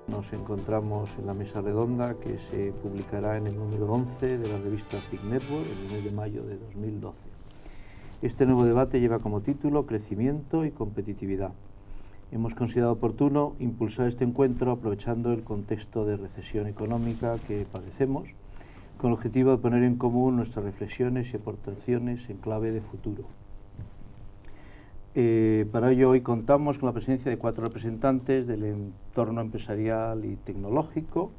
Nos encontramos en la mesa redonda que se publicará en el número 11 de la revista TIC Network en el mes de mayo de 2012. Este nuevo debate lleva como título Crecimiento y competitividad. Hemos considerado oportuno impulsar este encuentro aprovechando el contexto de recesión económica que padecemos, con el objetivo de poner en común nuestras reflexiones y aportaciones en clave de futuro. Para ello hoy contamos con la presencia de 4 representantes del entorno empresarial y tecnológico,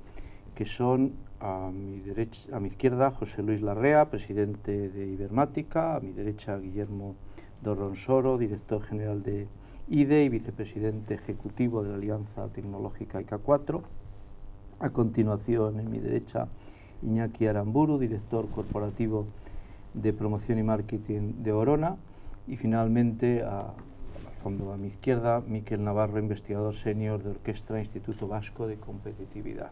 que son a mi izquierda José Luis Larrea, presidente de Ibermática; a mi derecha Guillermo Dorronsoro, director general de IDE y vicepresidente ejecutivo de la Alianza Tecnológica IK4; a continuación, en mi derecha, Iñaki Aramburu, director corporativo de promoción y marketing de Orona; y finalmente, al fondo a mi izquierda, Miquel Navarro, investigador senior de Orquestra Instituto Vasco de Competitividad.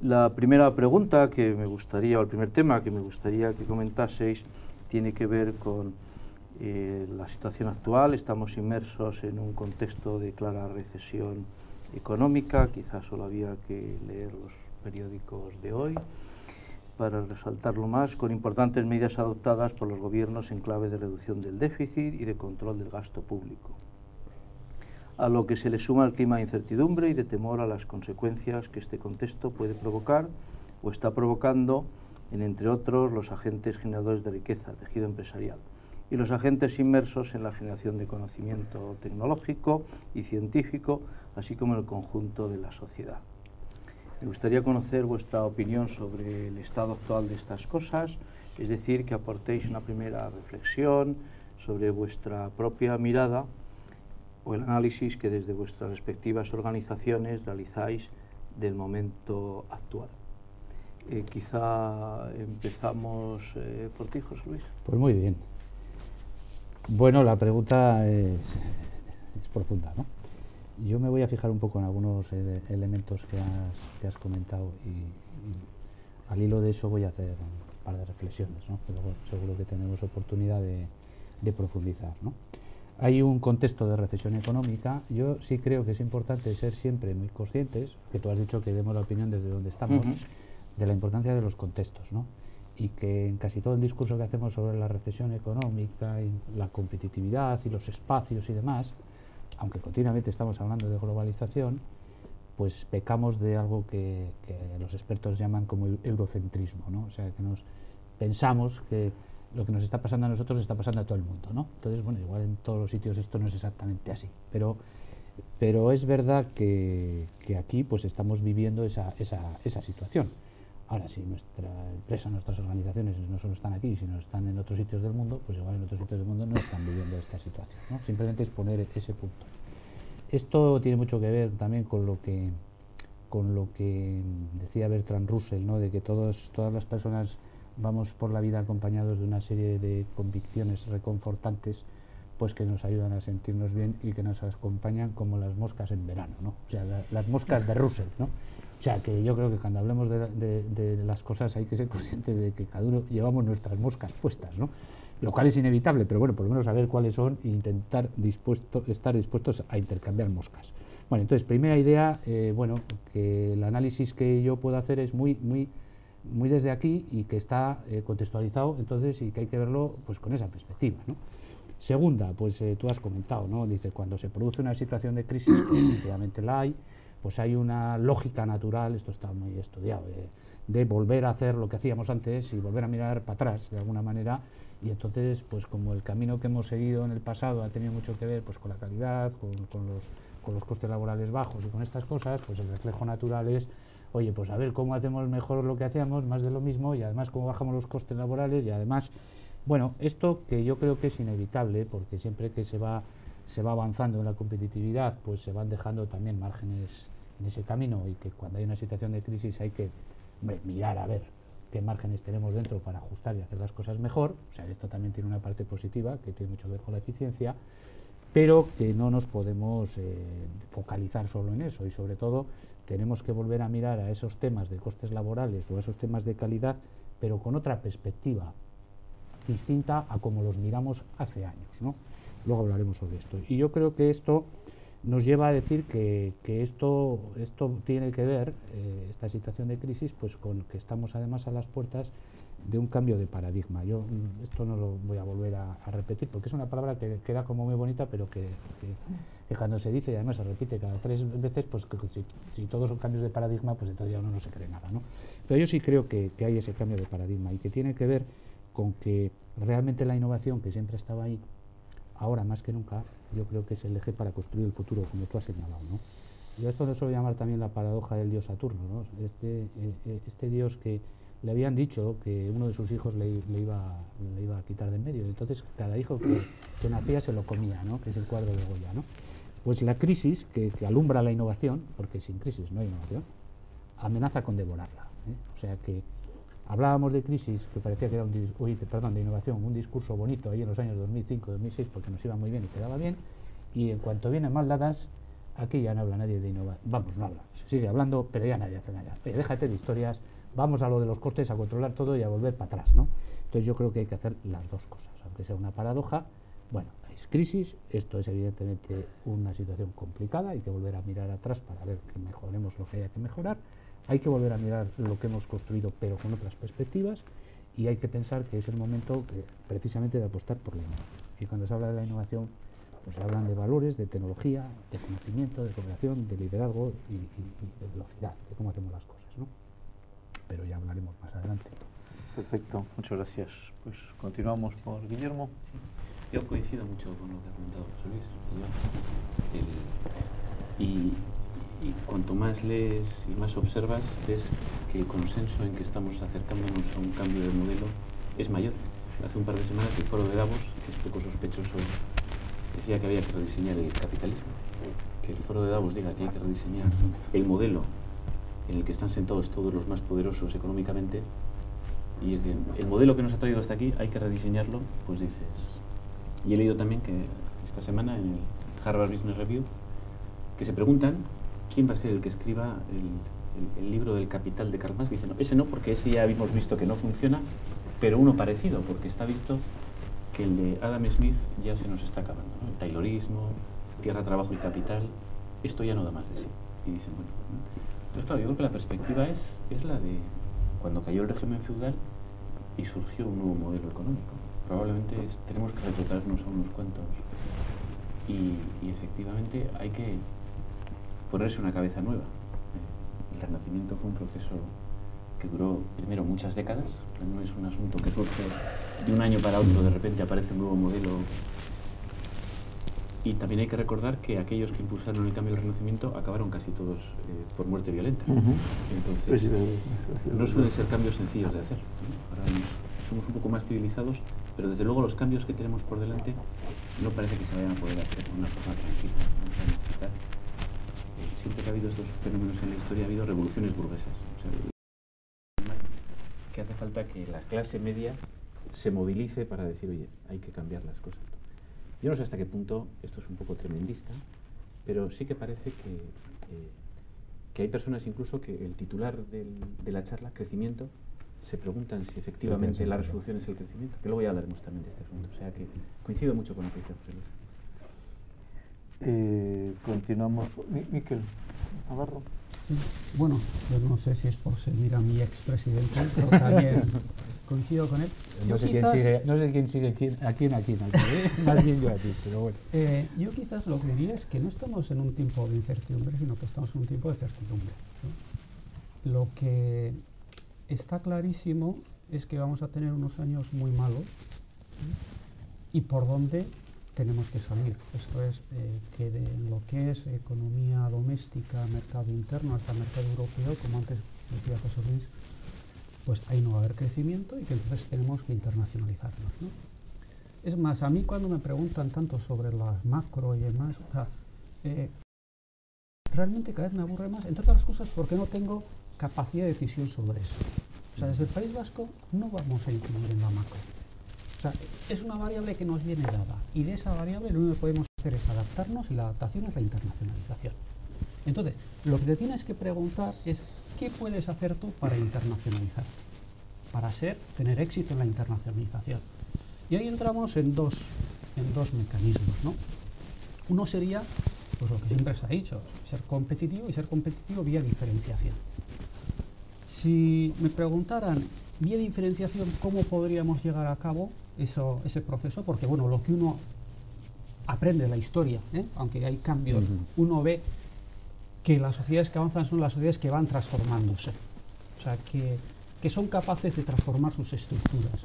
La primera pregunta que me gustaría, o el primer tema que me gustaría que comentaseis, tiene que ver con la situación actual. Estamos inmersos en un contexto de clara recesión económica. Quizás solo había que leer los periódicos de hoy para resaltarlo más, con importantes medidas adoptadas por los gobiernos en clave de reducción del déficit y de control del gasto público, a lo que se le suma el clima de incertidumbre y de temor a las consecuencias que este contexto puede provocar o está provocando en, entre otros, los agentes generadores de riqueza, tejido empresarial, y los agentes inmersos en la generación de conocimiento tecnológico y científico, así como en el conjunto de la sociedad. Me gustaría conocer vuestra opinión sobre el estado actual de estas cosas, es decir, que aportéis una primera reflexión sobre vuestra propia mirada o el análisis que desde vuestras respectivas organizaciones realizáis del momento actual. Quizá empezamos por ti, José Luis. Pues muy bien. Bueno, la pregunta es profunda, ¿no? Yo me voy a fijar un poco en algunos elementos que has comentado y al hilo de eso voy a hacer un par de reflexiones, ¿no? Pero seguro que tenemos oportunidad de profundizar, ¿no? Hay un contexto de recesión económica. Yo sí creo que es importante ser siempre muy conscientes, que tú has dicho que demos la opinión desde donde estamos, de la importancia de los contextos, ¿no? Y que en casi todo el discurso que hacemos sobre la recesión económica y la competitividad y los espacios y demás, aunque continuamente estamos hablando de globalización, pues pecamos de algo que los expertos llaman como eurocentrismo, ¿no? O sea, que pensamos que lo que nos está pasando a nosotros está pasando a todo el mundo, ¿no? Entonces, bueno, igual en todos los sitios esto no es exactamente así, pero es verdad que aquí pues estamos viviendo esa situación. Ahora, si nuestra empresa, nuestras organizaciones no solo están aquí, sino están en otros sitios del mundo, pues igual en otros sitios del mundo no están viviendo esta situación, ¿no? Simplemente es poner ese punto. Esto tiene mucho que ver también con lo que decía Bertrand Russell, ¿no? De que todas las personas vamos por la vida acompañados de una serie de convicciones reconfortantes, pues que nos ayudan a sentirnos bien y que nos acompañan como las moscas en verano, ¿no? O sea, las moscas de Russell, ¿no? O sea, que yo creo que cuando hablemos de las cosas hay que ser conscientes de que cada uno llevamos nuestras moscas puestas, ¿no? Lo cual es inevitable, pero bueno, por lo menos saber cuáles son e intentar estar dispuestos a intercambiar moscas. Bueno, entonces, primera idea, bueno, que el análisis que yo puedo hacer es muy desde aquí y que está contextualizado, entonces, y que hay que verlo pues con esa perspectiva, ¿no? Segunda, pues tú has comentado, ¿no? Dice, cuando se produce una situación de crisis, que efectivamente la hay, pues hay una lógica natural, esto está muy estudiado, de volver a hacer lo que hacíamos antes y volver a mirar para atrás de alguna manera, y entonces pues como el camino que hemos seguido en el pasado ha tenido mucho que ver pues con la calidad, con los costes laborales bajos y con estas cosas, pues el reflejo natural es, oye, pues a ver cómo hacemos mejor lo que hacíamos, más de lo mismo, y además cómo bajamos los costes laborales, y además, bueno, esto que yo creo que es inevitable, porque siempre que se va avanzando en la competitividad, pues se van dejando también márgenes en ese camino, y que cuando hay una situación de crisis hay que mirar a ver qué márgenes tenemos dentro para ajustar y hacer las cosas mejor. O sea, esto también tiene una parte positiva que tiene mucho que ver con la eficiencia, pero que no nos podemos focalizar solo en eso, y sobre todo tenemos que volver a mirar a esos temas de costes laborales o a esos temas de calidad pero con otra perspectiva distinta a como los miramos hace años, ¿no? Luego hablaremos sobre esto. Y yo creo que esto nos lleva a decir que esto tiene que ver, esta situación de crisis, pues con que estamos además a las puertas de un cambio de paradigma. Yo esto no lo voy a volver a repetir, porque es una palabra que queda como muy bonita, pero que cuando se dice y además se repite cada 3 veces, pues que si todos son cambios de paradigma, pues entonces ya uno no se cree nada, ¿no? Pero yo sí creo que hay ese cambio de paradigma y que tiene que ver con que realmente la innovación, que siempre estaba ahí, ahora más que nunca, yo creo que es el eje para construir el futuro, como tú has señalado, ¿no? Yo esto lo suelo llamar también la paradoja del dios Saturno, ¿no? Este dios que le habían dicho que uno de sus hijos le iba a quitar de en medio, entonces cada hijo que nacía se lo comía, ¿no? Que es el cuadro de Goya, ¿no? Pues la crisis que alumbra la innovación, porque sin crisis no hay innovación, amenaza con devorarla, ¿eh? O sea que hablábamos de crisis, que parecía que era de innovación, un discurso bonito ahí en los años 2005, 2006, porque nos iba muy bien y quedaba bien, y en cuanto vienen mal dadas, aquí ya no habla nadie de innovación. Vamos, no habla, se sigue hablando, pero ya nadie hace nada. Oye, déjate de historias, vamos a lo de los costes, a controlar todo y a volver para atrás, ¿no? Entonces yo creo que hay que hacer las dos cosas, aunque sea una paradoja. Bueno, es crisis, esto es evidentemente una situación complicada, hay que volver a mirar atrás para ver que mejoremos lo que haya que mejorar. Hay que volver a mirar lo que hemos construido, pero con otras perspectivas, y hay que pensar que es el momento precisamente de apostar por la innovación. Y cuando se habla de la innovación, pues se hablan de valores, de tecnología, de conocimiento, de cooperación, de liderazgo y de velocidad, de cómo hacemos las cosas, ¿no? Pero ya hablaremos más adelante. Perfecto, muchas gracias. Pues continuamos por Guillermo. Sí. Yo coincido mucho con lo que ha comentado José Luis. Y cuanto más lees y más observas, ves que el consenso en que estamos acercándonos a un cambio de modelo es mayor. Hace un par de semanas el foro de Davos, que es poco sospechoso, decía que había que rediseñar el capitalismo. Que el foro de Davos diga que hay que rediseñar el modelo en el que están sentados todos los más poderosos económicamente, y es decir, el modelo que nos ha traído hasta aquí hay que rediseñarlo, pues dices. Y he leído también que esta semana en el Harvard Business Review que se preguntan quién va a ser el que escriba el libro del Capital de Karl Marx. Dicen, no, ese no, porque ese ya hemos visto que no funciona, pero uno parecido, porque está visto que el de Adam Smith ya se nos está acabando, ¿no? El taylorismo, tierra, trabajo y capital, esto ya no da más de sí. Y dicen, bueno, ¿no? Entonces claro, yo creo que la perspectiva es la de cuando cayó el régimen feudal y surgió un nuevo modelo económico. Probablemente tenemos que retrotraernos a unos cuantos y efectivamente hay que ponerse una cabeza nueva. El Renacimiento fue un proceso que duró primero muchas décadas, no es un asunto que surge de un año para otro, de repente aparece un nuevo modelo. Y también hay que recordar que aquellos que impulsaron el cambio del Renacimiento acabaron casi todos por muerte violenta. Entonces, no suelen ser cambios sencillos de hacer, ¿no? Ahora somos un poco más civilizados, pero desde luego los cambios que tenemos por delante no parece que se vayan a poder hacer de una forma tranquila. Vamos a necesitar, siempre que ha habido estos fenómenos en la historia, ha habido revoluciones burguesas. O sea, que hace falta que la clase media se movilice para decir, oye, hay que cambiar las cosas. Yo no sé hasta qué punto esto es un poco tremendista, pero sí que parece que hay personas incluso que el titular de la charla, crecimiento, se preguntan si efectivamente la resolución es el crecimiento, que luego ya hablaremos también de este asunto. O sea que coincido mucho con lo que dice José Luis. Continuamos. Miquel Navarro. Bueno, yo no sé si es por seguir a mi expresidente, pero también coincido con él. No sé quién sigue a quién, más bien yo a ti, pero bueno. Yo quizás lo que diría es que no estamos en un tiempo de incertidumbre, sino que estamos en un tiempo de certidumbre, ¿no? Lo que está clarísimo es que vamos a tener unos años muy malos, ¿sí? Y por dónde tenemos que salir. Esto es que de lo que es economía doméstica, mercado interno, hasta mercado europeo, como antes decía José Luis, pues ahí no va a haber crecimiento y que entonces tenemos que internacionalizarnos, ¿no? Es más, a mí cuando me preguntan tanto sobre las macro y demás, o sea, realmente cada vez me aburre más, entre otras cosas porque no tengo capacidad de decisión sobre eso. O sea, desde el País Vasco no vamos a incluir en la macro. O sea, es una variable que nos viene dada y de esa variable lo único que podemos hacer es adaptarnos y la adaptación es la internacionalización. Entonces, lo que te tienes que preguntar es ¿qué puedes hacer tú para internacionalizarte? para tener éxito en la internacionalización. Y ahí entramos en dos mecanismos, ¿no? Uno sería, pues lo que siempre se ha dicho, ser competitivo, y ser competitivo vía diferenciación. Si me preguntaran, vía diferenciación, ¿cómo podríamos llegar a cabo ese proceso? Porque, bueno, lo que uno aprende de la historia, aunque hay cambios, uno ve que las sociedades que avanzan son las sociedades que van transformándose, o sea, que son capaces de transformar sus estructuras.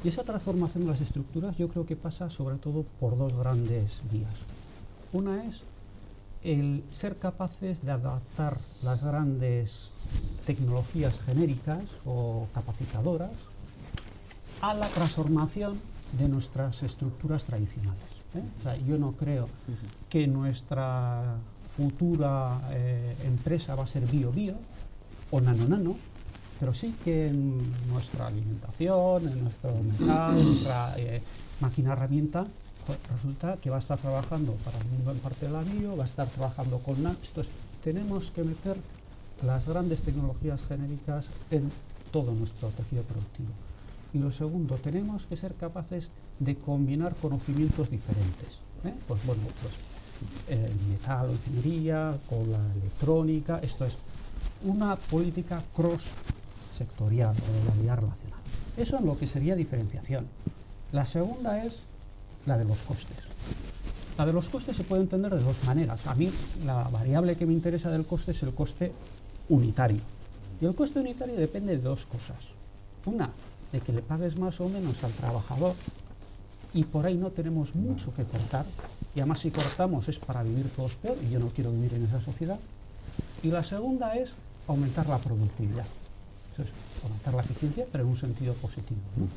Y esa transformación de las estructuras yo creo que pasa sobre todo por dos grandes vías. Una es el ser capaces de adaptar las grandes tecnologías genéricas o capacitadoras a la transformación de nuestras estructuras tradicionales. O sea, yo no creo que nuestra futura empresa va a ser bio-bio o nano-nano, pero sí que en nuestra alimentación, en nuestro mercado, en nuestra máquina herramienta, resulta que va a estar trabajando para el mundo en parte de la bio, va a estar trabajando con nano. Tenemos que meter las grandes tecnologías genéricas en todo nuestro tejido productivo. Y lo segundo, tenemos que ser capaces de combinar conocimientos diferentes. Pues bueno, pues el metal o ingeniería con la electrónica. Esto es una política cross-sectorial o de la vida relacional. Eso es lo que sería diferenciación. La segunda es la de los costes. La de los costes se puede entender de dos maneras. A mí la variable que me interesa del coste es el coste unitario. Y el coste unitario depende de dos cosas. Una, de que le pagues más o menos al trabajador, y por ahí no tenemos mucho que cortar, y además si cortamos es para vivir todos peor, y yo no quiero vivir en esa sociedad. Y la segunda es aumentar la productividad. Eso es aumentar la eficiencia, pero en un sentido positivo, ¿no?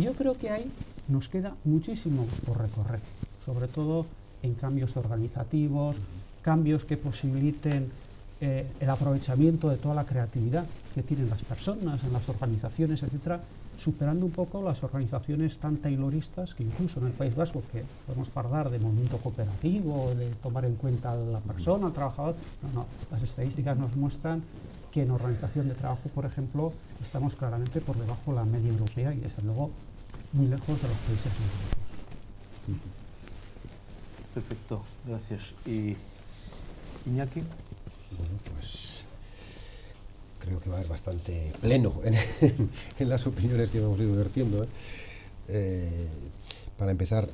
Y yo creo que ahí nos queda muchísimo por recorrer, sobre todo en cambios organizativos, cambios que posibiliten el aprovechamiento de toda la creatividad que tienen las personas en las organizaciones, etcétera, superando un poco las organizaciones tan tayloristas que incluso en el País Vasco, que podemos fardar de movimiento cooperativo, de tomar en cuenta a la persona, al trabajador. No, las estadísticas nos muestran que en organización de trabajo, por ejemplo, estamos claramente por debajo de la media europea y desde luego muy lejos de los países europeos. Perfecto, gracias. ¿Y Iñaki? Bueno, pues creo que va a ser bastante pleno en las opiniones que hemos ido vertiendo. Para empezar,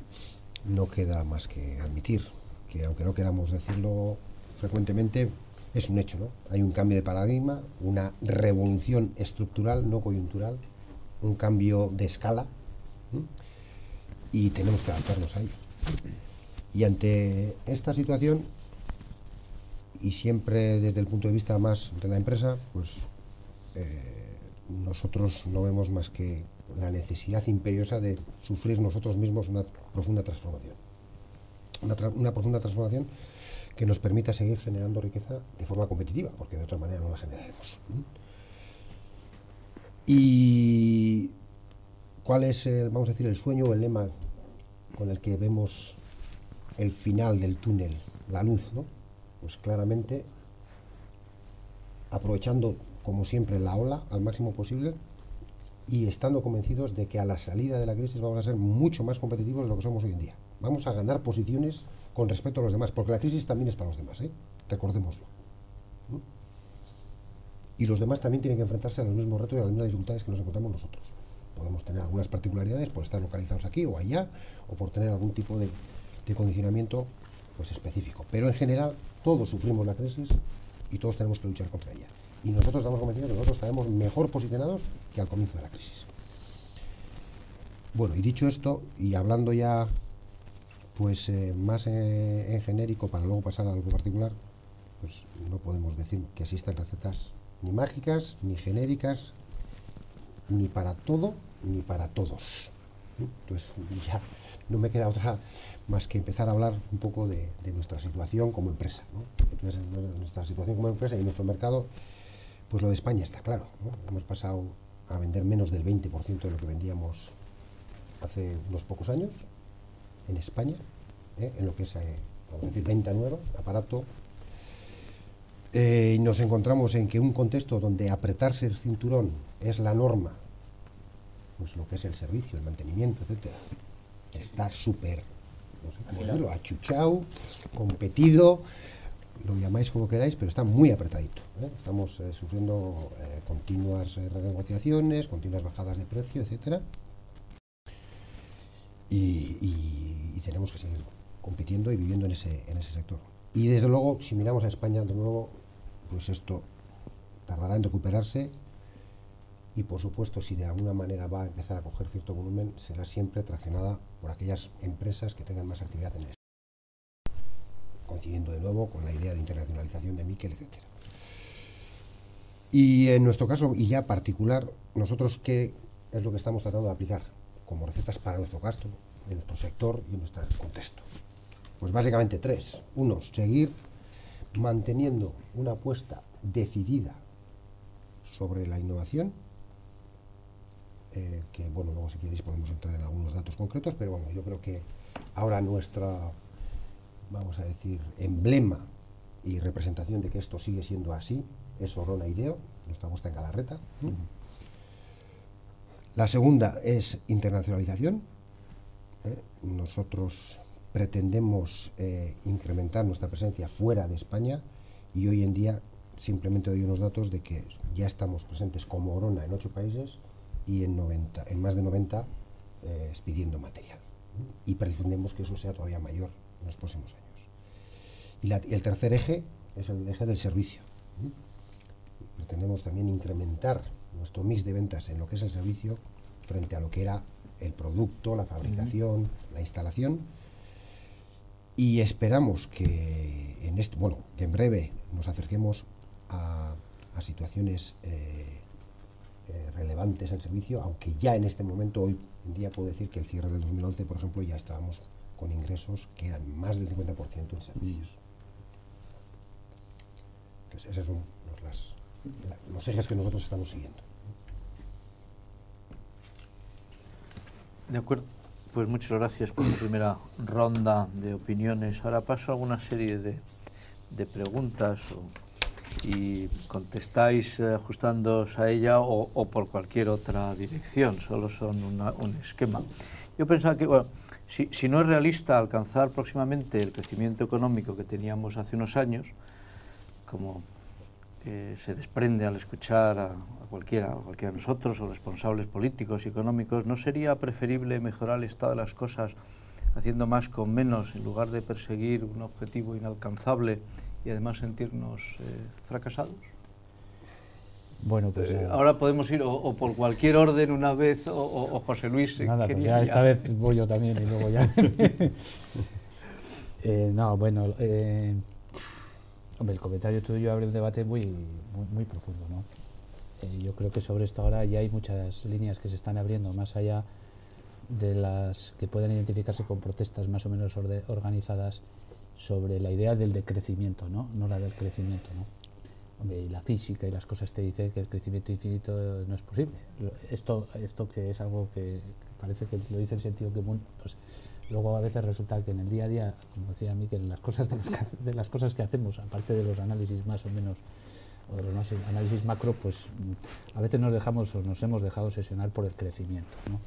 no queda más que admitir que, aunque no queramos decirlo frecuentemente, es un hecho, ¿no? Hay un cambio de paradigma, una revolución estructural, no coyuntural, un cambio de escala, y tenemos que adaptarnos a ello. Y ante esta situación, y siempre desde el punto de vista más de la empresa, pues nosotros no vemos más que la necesidad imperiosa de sufrir nosotros mismos una profunda transformación. Una profunda transformación que nos permita seguir generando riqueza de forma competitiva, porque de otra manera no la generaremos. Y ¿cuál es, vamos a decir, el sueño o el lema con el que vemos el final del túnel, la luz, ¿no? Pues claramente aprovechando, como siempre, la ola al máximo posible y estando convencidos de que a la salida de la crisis vamos a ser mucho más competitivos de lo que somos hoy en día. Vamos a ganar posiciones con respecto a los demás, porque la crisis también es para los demás, recordémoslo. Y los demás también tienen que enfrentarse a los mismos retos y a las mismas dificultades que nos encontramos nosotros. Podemos tener algunas particularidades por estar localizados aquí o allá, o por tener algún tipo de condicionamiento pues específico, pero en general todos sufrimos la crisis y todos tenemos que luchar contra ella, y nosotros estamos convencidos de que nosotros estaremos mejor posicionados que al comienzo de la crisis. Bueno, y dicho esto, y hablando ya pues más en genérico para luego pasar a algo particular, pues no podemos decir que existan recetas ni mágicas, ni genéricas, ni para todo, ni para todos. Entonces ya no me queda otra más que empezar a hablar un poco de nuestra situación como empresa, ¿no? Entonces, nuestra situación como empresa y nuestro mercado, pues lo de España está claro, ¿no? Hemos pasado a vender menos del 20% de lo que vendíamos hace unos pocos años en España, en lo que es, vamos a decir, venta nueva, aparato. Y nos encontramos en que un contexto donde apretarse el cinturón es la norma pues lo que es el servicio, el mantenimiento, etcétera. Está súper, no sé cómo decirlo, achuchado, competido, lo llamáis como queráis, pero está muy apretadito, ¿eh? Estamos sufriendo continuas renegociaciones, continuas bajadas de precio, etcétera. Y tenemos que seguir compitiendo y viviendo en ese sector. Y desde luego, si miramos a España de nuevo, pues esto tardará en recuperarse y por supuesto, si de alguna manera va a empezar a coger cierto volumen, será siempre traccionada por aquellas empresas que tengan más actividad en el sector, coincidiendo de nuevo con la idea de internacionalización de Miquel, etcétera. Y en nuestro caso, y ya particular, nosotros qué es lo que estamos tratando de aplicar como recetas para nuestro gasto, en nuestro sector y en nuestro contexto. Pues básicamente tres. Uno, seguir manteniendo una apuesta decidida sobre la innovación, que bueno, luego si queréis podemos entrar en algunos datos concretos, pero bueno, yo creo que ahora nuestra, vamos a decir, emblema y representación de que esto sigue siendo así es Orona Ideo, nuestra apuesta en Galarreta. La segunda es internacionalización. Nosotros pretendemos incrementar nuestra presencia fuera de España y hoy en día simplemente doy unos datos de que ya estamos presentes como Orona en 8 países y en más de 90 expidiendo material. Y pretendemos que eso sea todavía mayor en los próximos años. Y el tercer eje es el eje del servicio. Pretendemos también incrementar nuestro mix de ventas en lo que es el servicio frente a lo que era el producto, la fabricación, la instalación, y esperamos que en breve nos acerquemos a situaciones relevantes en servicio, aunque ya en este momento, hoy en día puedo decir que el cierre del 2011, por ejemplo, ya estábamos con ingresos que eran más del 50% en servicios. Entonces esos son los ejes que nosotros estamos siguiendo. De acuerdo, pues muchas gracias por la primera ronda de opiniones. Ahora paso a una serie de preguntas y contestáis ajustándoos a ella o por cualquier otra dirección, solo son un esquema. Yo pensaba que, bueno, si no es realista alcanzar próximamente el crecimiento económico que teníamos hace unos años, como se desprende al escuchar a cualquiera de nosotros o responsables políticos y económicos, ¿no sería preferible mejorar el estado de las cosas haciendo más con menos en lugar de perseguir un objetivo inalcanzable y además sentirnos fracasados? Bueno, pues ahora podemos ir o por cualquier orden una vez o José Luis. Nada, pues ya esta vez voy yo también y luego ya. No, bueno, hombre, el comentario tuyo abre un debate muy profundo, ¿no? Yo creo que sobre esto ahora ya hay muchas líneas que se están abriendo, más allá de las que puedan identificarse con protestas más o menos organizadas sobre la idea del decrecimiento, ¿no? No la del crecimiento, ¿no? Hombre, y la física y las cosas te dicen que el crecimiento infinito no es posible. Esto que es algo que parece que lo dice el sentido común, pues luego a veces resulta que en el día a día, como decía Miquel, las cosas de las cosas que hacemos, aparte de los análisis más o menos, o de los análisis macro, pues a veces nos hemos dejado obsesionar por el crecimiento, ¿no?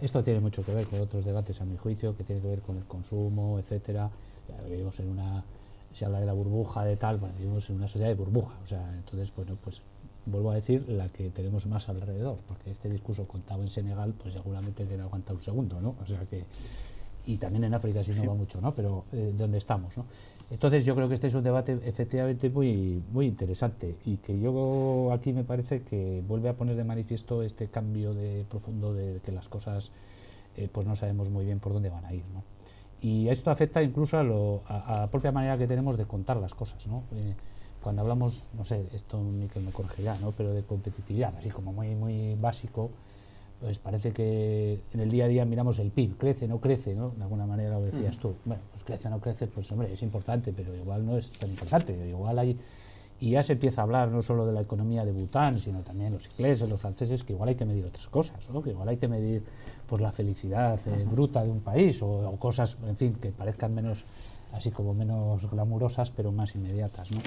Esto tiene mucho que ver con otros debates, a mi juicio, que tiene que ver con el consumo, etcétera. Vivimos se habla de la burbuja de tal, bueno, vivimos en una sociedad de burbuja, o sea, entonces, bueno, pues vuelvo a decir la que tenemos más alrededor, porque este discurso contado en Senegal, pues seguramente que no aguanta un segundo, ¿no? O sea que, y también en África si no va mucho, ¿no? Pero ¿dónde estamos, no? Entonces yo creo que este es un debate efectivamente muy interesante y que yo aquí me parece que vuelve a poner de manifiesto este cambio profundo de que las cosas pues no sabemos muy bien por dónde van a ir, ¿no? Y esto afecta incluso a la propia manera que tenemos de contar las cosas, ¿no? Cuando hablamos, no sé, esto Miquel me corregirá, ¿no? Pero de competitividad, así como muy básico, pues parece que en el día a día miramos el PIB, crece, no crece, ¿no? De alguna manera lo decías tú. Bueno, pues crece o no crece, pues hombre, es importante, pero igual no es tan importante. Igual hay y ya se empieza a hablar no solo de la economía de Bután, sino también los ingleses, los franceses, que igual hay que medir otras cosas, ¿no? Que igual hay que medir pues la felicidad bruta de un país o cosas, en fin, que parezcan menos, así como menos glamurosas, pero más inmediatas, ¿no?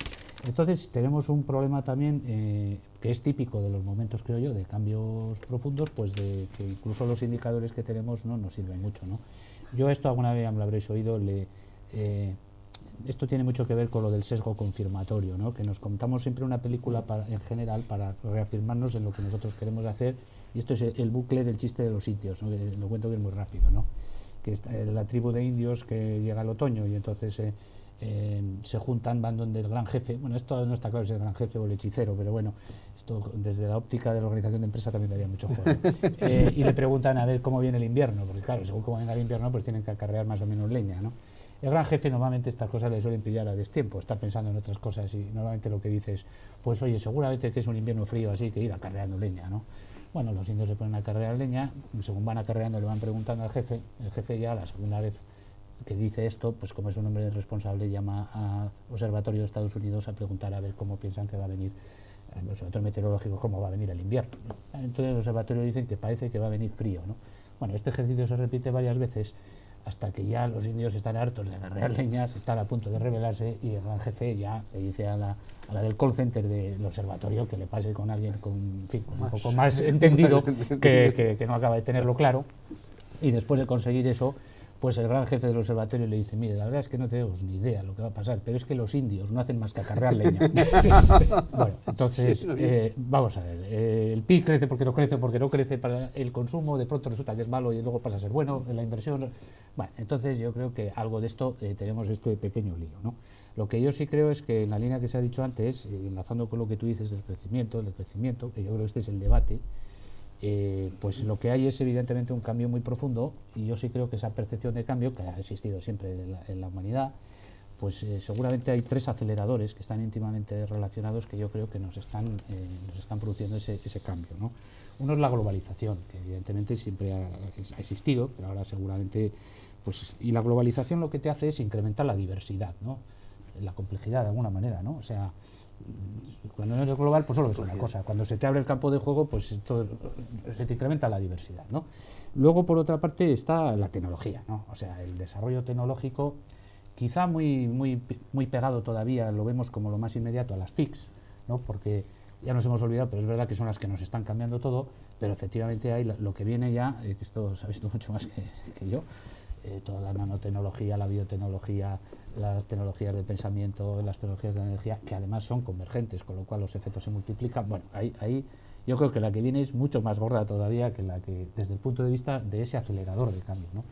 Entonces tenemos un problema también que es típico de los momentos, creo yo, de cambios profundos, pues de que incluso los indicadores que tenemos no nos sirven mucho, ¿no? Yo esto alguna vez me lo habréis oído, esto tiene mucho que ver con lo del sesgo confirmatorio, ¿no? Que nos contamos siempre una película en general para reafirmarnos en lo que nosotros queremos hacer, y esto es el bucle del chiste de los indios, ¿no? Que lo cuento que es muy rápido, ¿no? Que es la tribu de indios que llega el otoño y entonces se juntan, van donde el gran jefe, bueno, esto no está claro si es el gran jefe o el hechicero, pero bueno, esto desde la óptica de la organización de empresa también daría mucho juego. Y le preguntan a ver cómo viene el invierno, porque claro, según cómo venga el invierno, pues tienen que acarrear más o menos leña, ¿no? El gran jefe normalmente estas cosas le suelen pillar a destiempo, está pensando en otras cosas y normalmente lo que dice es, pues oye, seguramente que es un invierno frío, así que ir acarreando leña, ¿no? Bueno, los indios se ponen a acarrear leña, según van acarreando le van preguntando al jefe, el jefe ya la segunda vez que dice esto, pues como es un hombre responsable, llama al Observatorio de Estados Unidos a preguntar a ver cómo piensan que va a venir, el Observatorio Meteorológico, cómo va a venir el invierno, ¿no? Entonces el Observatorio dicen que parece que va a venir frío, ¿no? Bueno, este ejercicio se repite varias veces hasta que ya los indios están hartos de agarrar leñas, están a punto de rebelarse y el gran jefe ya le dice a la del call center del observatorio que le pase con alguien con, en fin, con un poco más entendido que no acaba de tenerlo claro, y después de conseguir eso, pues el gran jefe del observatorio le dice, mire, la verdad es que no tenemos ni idea lo que va a pasar, pero es que los indios no hacen más que acarrear leña. Bueno, entonces, vamos a ver, el PIB crece porque no crece para el consumo, de pronto resulta que es malo y luego pasa a ser bueno, la inversión. Bueno, entonces yo creo que algo de esto tenemos este pequeño lío, ¿no? Lo que yo sí creo es que en la línea que se ha dicho antes, enlazando con lo que tú dices del crecimiento, que yo creo que este es el debate, pues lo que hay es evidentemente un cambio muy profundo, y yo sí creo que esa percepción de cambio, que ha existido siempre en la humanidad, pues seguramente hay tres aceleradores que están íntimamente relacionados que yo creo que nos están produciendo ese cambio, ¿no? Uno es la globalización, que evidentemente siempre ha existido, pero ahora seguramente, pues, y la globalización lo que te hace es incrementar la diversidad, ¿no? La complejidad de alguna manera, ¿no? O sea, cuando no eres global, pues solo es una cosa. Cuando se te abre el campo de juego, pues se te incrementa la diversidad, ¿no? Luego, por otra parte, está la tecnología, ¿no? O sea, el desarrollo tecnológico, quizá muy pegado todavía, lo vemos como lo más inmediato a las TICs, ¿no? Porque ya nos hemos olvidado, pero es verdad que son las que nos están cambiando todo, pero efectivamente hay lo que viene ya, que esto sabéis tú mucho más que yo, toda la nanotecnología, la biotecnología, las tecnologías de pensamiento, las tecnologías de energía, que además son convergentes, con lo cual los efectos se multiplican. Bueno, ahí yo creo que la que viene es mucho más gorda todavía que la que, desde el punto de vista de ese acelerador de cambio, ¿no?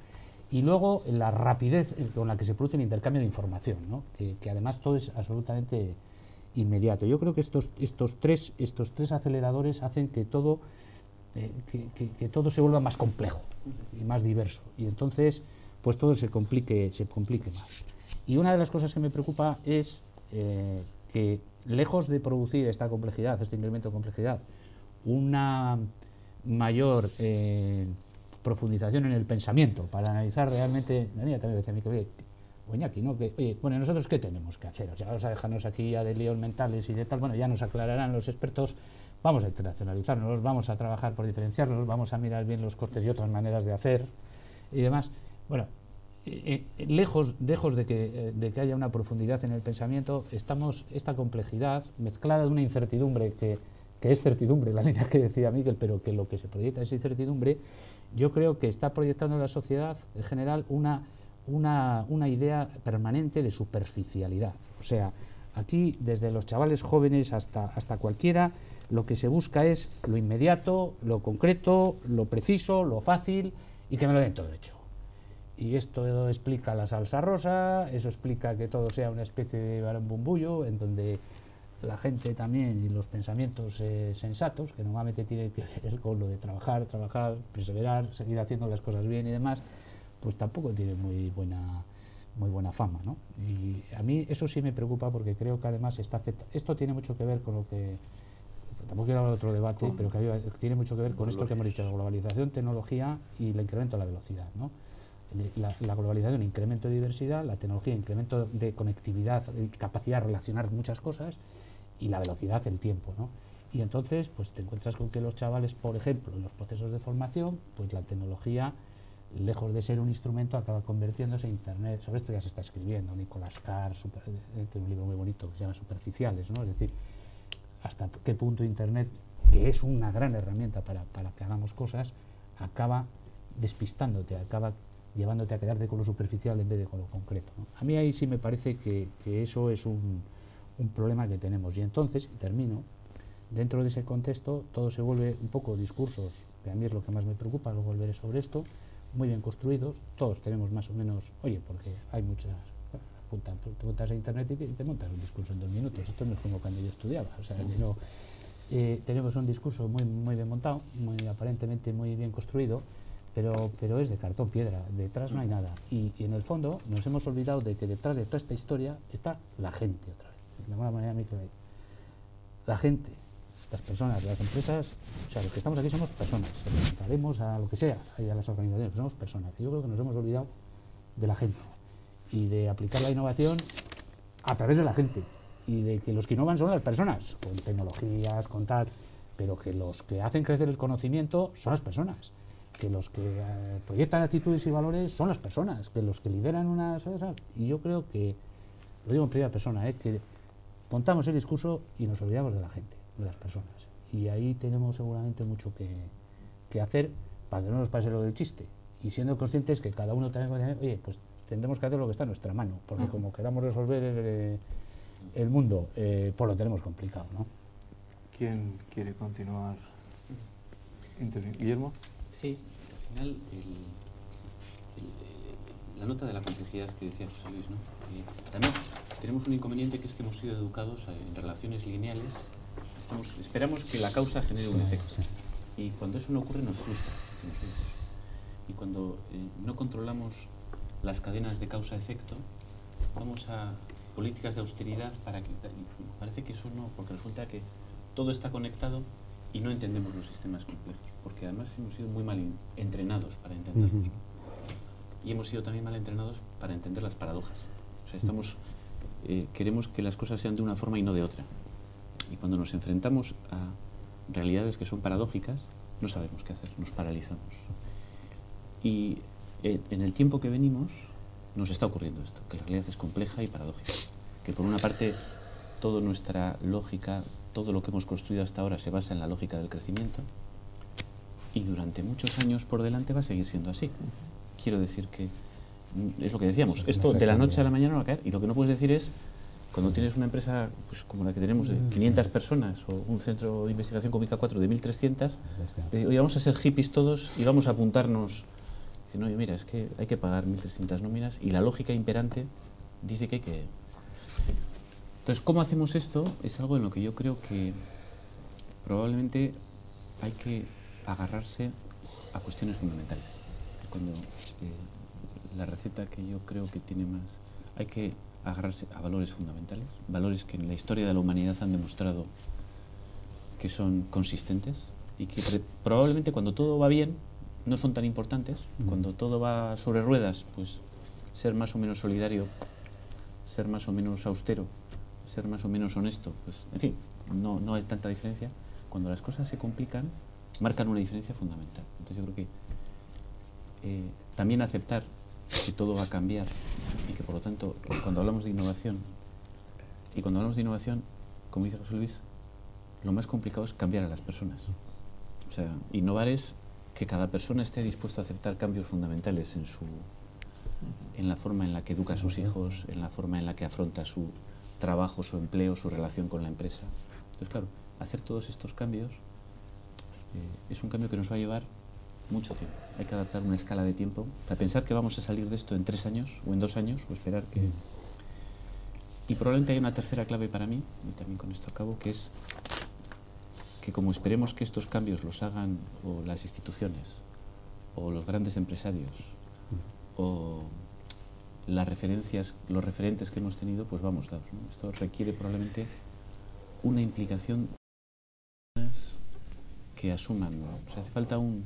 Y luego la rapidez con la que se produce el intercambio de información, ¿no? Que además todo es absolutamente inmediato. Yo creo que estos tres aceleradores hacen que todo se vuelva más complejo y más diverso, y entonces pues todo se complique más. Y una de las cosas que me preocupa es que, lejos de producir esta complejidad, este incremento de complejidad, una mayor profundización en el pensamiento para analizar realmente, Daniela también decía a mí que, Iñaki, ¿no? Oye, bueno, ¿nosotros qué tenemos que hacer? O sea, vamos a dejarnos aquí ya de líos mentales y de tal, bueno, ya nos aclararán los expertos, vamos a internacionalizarnos, vamos a trabajar por diferenciarnos, vamos a mirar bien los costes y otras maneras de hacer y demás. Bueno, lejos de que haya una profundidad en el pensamiento, esta complejidad mezclada de una incertidumbre que es certidumbre, la línea que decía Miguel, pero que lo que se proyecta es incertidumbre, yo creo que está proyectando en la sociedad en general una idea permanente de superficialidad. O sea, aquí desde los chavales jóvenes hasta cualquiera, lo que se busca es lo inmediato, lo concreto, lo preciso, lo fácil, y que me lo den todo hecho. Y esto explica la salsa rosa, eso explica que todo sea una especie de barambumbuyo, en donde la gente también y los pensamientos sensatos, que normalmente tienen que ver con lo de trabajar, perseverar, seguir haciendo las cosas bien y demás, pues tampoco tiene muy buena fama, ¿no? Y a mí eso sí me preocupa, porque creo que además esto tiene mucho que ver con lo que, tampoco quiero hablar de otro debate, pero que tiene mucho que ver con esto que hemos dicho, la globalización, tecnología y el incremento de la velocidad, ¿no? La globalización, incremento de diversidad, la tecnología, incremento de conectividad, capacidad de relacionar muchas cosas, y la velocidad, el tiempo, ¿no? Y entonces pues te encuentras con que los chavales, por ejemplo, en los procesos de formación, pues la tecnología, lejos de ser un instrumento, acaba convirtiéndose en Internet. Sobre esto ya se está escribiendo. Nicolás Carr tiene un libro muy bonito que se llama Superficiales, ¿no? Es decir, hasta qué punto Internet, que es una gran herramienta para que hagamos cosas, acaba despistándote, acaba llevándote a quedarte con lo superficial en vez de con lo concreto, ¿no? A mí ahí sí me parece que eso es un problema que tenemos. Y entonces, y termino, dentro de ese contexto todo se vuelve un poco discursos, que a mí es lo que más me preocupa, luego volveré sobre esto, muy bien construidos, todos tenemos más o menos, oye, porque hay muchas, te montas a internet y te montas un discurso en 2 minutos, esto no es como cuando yo estudiaba, o sea, que no, tenemos un discurso muy bien montado, aparentemente muy bien construido, pero es de cartón piedra, detrás no hay nada, y en el fondo nos hemos olvidado de que detrás de toda esta historia está la gente otra vez, de alguna manera la gente, las personas, las empresas, o sea, los que estamos aquí somos personas, representaremos a lo que sea, a las organizaciones, pero somos personas. Yo creo que nos hemos olvidado de la gente y de aplicar la innovación a través de la gente y de que los que innovan son las personas, con tecnologías, con tal, pero que los que hacen crecer el conocimiento son las personas, que los que proyectan actitudes y valores son las personas, que los que lideran una sociedad, y yo creo que, lo digo en primera persona, que montamos el discurso y nos olvidamos de la gente, de las personas. Y ahí tenemos seguramente mucho que hacer para que no nos pase lo del chiste. Y siendo conscientes que cada uno también, oye, pues tendremos que hacer lo que está en nuestra mano, porque como queramos resolver el mundo, pues lo tenemos complicado, ¿no? ¿Quién quiere continuar? ¿Guillermo? Sí, al final la nota de la complejidad que decía José Luis, ¿no? Además, tenemos un inconveniente, que es que hemos sido educados en relaciones lineales. Esperamos que la causa genere un efecto. Y cuando eso no ocurre nos frustra. Decimos, pues, y cuando no controlamos las cadenas de causa-efecto, vamos a políticas de austeridad para que... Parece que eso no, porque resulta que todo está conectado y no entendemos los sistemas complejos, porque además hemos sido muy mal entrenados para entenderlos. Y hemos sido también mal entrenados para entender las paradojas. O sea, queremos que las cosas sean de una forma y no de otra. Y cuando nos enfrentamos a realidades que son paradójicas, no sabemos qué hacer, nos paralizamos. Y en el tiempo que venimos nos está ocurriendo esto, que la realidad es compleja y paradójica. Que por una parte toda nuestra lógica, todo lo que hemos construido hasta ahora se basa en la lógica del crecimiento, y durante muchos años por delante va a seguir siendo así. Quiero decir que es lo que decíamos, esto de la noche a la mañana no va a caer, y lo que no puedes decir es, cuando tienes una empresa pues, como la que tenemos de 500 personas o un centro de investigación como ICA 4 de 1.300, decir, oye, vamos a ser hippies todos y vamos a apuntarnos. Dicen, oye, mira, es que hay que pagar 1.300 nóminas y la lógica imperante dice que hay que... Entonces, ¿cómo hacemos esto? Es algo en lo que yo creo que probablemente hay que agarrarse a cuestiones fundamentales. Cuando la receta que yo creo que tiene más... Hay que agarrarse a valores fundamentales, valores que en la historia de la humanidad han demostrado que son consistentes y que probablemente cuando todo va bien no son tan importantes, cuando todo va sobre ruedas, pues ser más o menos solidario, ser más o menos austero, ser más o menos honesto, pues en fin, no hay tanta diferencia. Cuando las cosas se complican, marcan una diferencia fundamental. Entonces yo creo que también aceptar que todo va a cambiar y que por lo tanto cuando hablamos de innovación, como dice José Luis, lo más complicado es cambiar a las personas. O sea, innovar es que cada persona esté dispuesta a aceptar cambios fundamentales en la forma en la que educa a sus hijos, en la forma en la que afronta su trabajo, su empleo, su relación con la empresa. Entonces, claro, hacer todos estos cambios es un cambio que nos va a llevar mucho tiempo. Hay que adaptar una escala de tiempo para pensar que vamos a salir de esto en 3 años o en 2 años, o esperar que... Y probablemente hay una tercera clave para mí, y también con esto acabo, que es que como esperemos que estos cambios los hagan o las instituciones, o los grandes empresarios, o las referencias, los referentes que hemos tenido, pues vamos dados, ¿no? Esto requiere probablemente una implicación que asuman, ¿no? O sea, hace falta un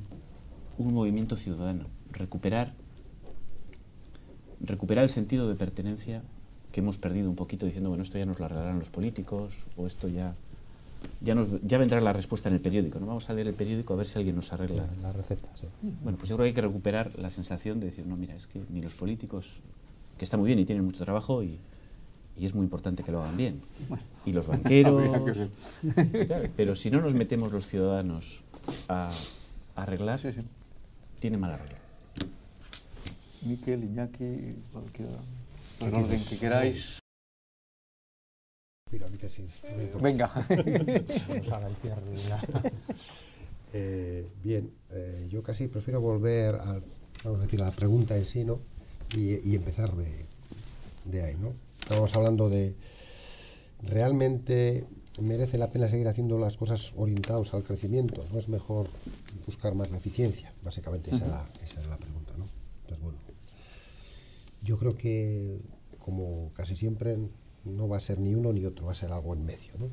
movimiento ciudadano, recuperar el sentido de pertenencia que hemos perdido un poquito diciendo, bueno, esto ya nos lo arreglarán los políticos, o esto ya vendrá la respuesta en el periódico, ¿no? Vamos a leer el periódico a ver si alguien nos arregla la receta, sí. Bueno, pues yo creo que hay que recuperar la sensación de decir, no, mira, es que ni los políticos, que está muy bien y tienen mucho trabajo y es muy importante que lo hagan bien, y los banqueros, pero si no nos metemos los ciudadanos a arreglar, tiene mal arreglo. Miquel, Iñaki, cualquiera, en orden que queráis. Mira, a mí que sí. Venga. Vamos a ver el cierre. Bien, yo casi prefiero volver a, vamos a decir, a la pregunta en sí, ¿no? Y empezar de ahí, ¿no? Estamos hablando de, ¿realmente merece la pena seguir haciendo las cosas orientadas al crecimiento? ¿No es mejor buscar más la eficiencia? Básicamente esa es la pregunta, ¿no? Entonces, bueno, yo creo que, como casi siempre, no va a ser ni uno ni otro, va a ser algo en medio, ¿no?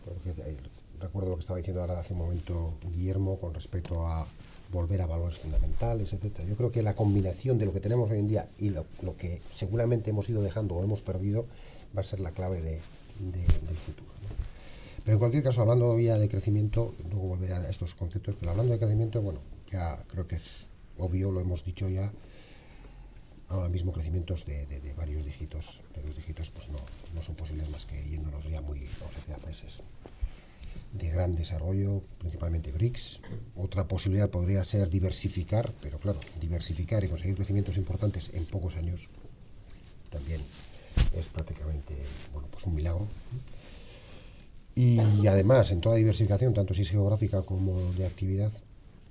Porque recuerdo lo que estaba diciendo ahora hace un momento Guillermo con respecto a volver a valores fundamentales, etcétera. Yo creo que la combinación de lo que tenemos hoy en día y lo que seguramente hemos ido dejando o hemos perdido va a ser la clave del futuro, ¿no? Pero en cualquier caso, hablando ya de crecimiento, luego volveré a estos conceptos, pero hablando de crecimiento, bueno, ya creo que es obvio, lo hemos dicho ya, ahora mismo crecimientos de varios dígitos, los dígitos pues no son posibles más que yéndonos ya muy, vamos a decir, a países de gran desarrollo, principalmente BRICS. Otra posibilidad podría ser diversificar, pero claro, diversificar y conseguir crecimientos importantes en pocos años también es prácticamente, bueno, pues un milagro. Y además, en toda diversificación, tanto si es geográfica como de actividad,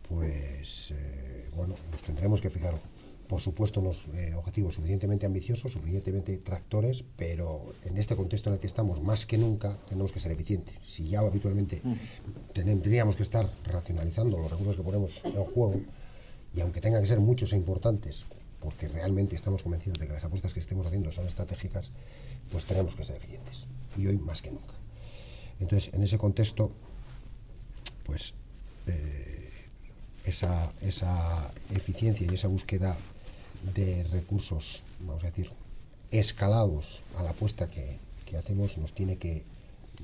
pues, bueno, nos tendremos que fijar, por supuesto, unos objetivos suficientemente ambiciosos, suficientemente tractores, pero en este contexto en el que estamos, más que nunca, tenemos que ser eficientes. Si ya habitualmente tendríamos que estar racionalizando los recursos que ponemos en juego, y aunque tengan que ser muchos e importantes, porque realmente estamos convencidos de que las apuestas que estemos haciendo son estratégicas, pues tenemos que ser eficientes. Y hoy más que nunca. Entonces, en ese contexto, pues, esa eficiencia y esa búsqueda de recursos, vamos a decir, escalados a la apuesta que hacemos, nos tiene que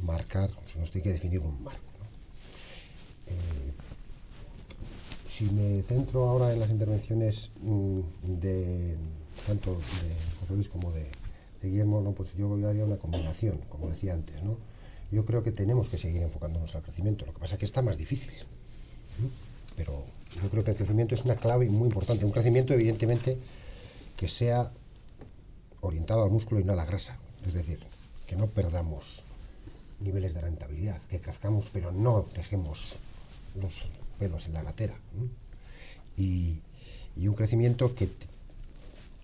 marcar, nos tiene que definir un marco, ¿no? Si me centro ahora en las intervenciones tanto de José Luis como de Guillermo, ¿no? Pues yo haría una combinación, como decía antes, ¿no? Yo creo que tenemos que seguir enfocándonos al crecimiento, lo que pasa es que está más difícil, ¿no? Pero yo creo que el crecimiento es una clave muy importante. Un crecimiento, evidentemente, que sea orientado al músculo y no a la grasa. Es decir, que no perdamos niveles de rentabilidad, que crezcamos, pero no dejemos los pelos en la gatera, ¿no? Y un crecimiento que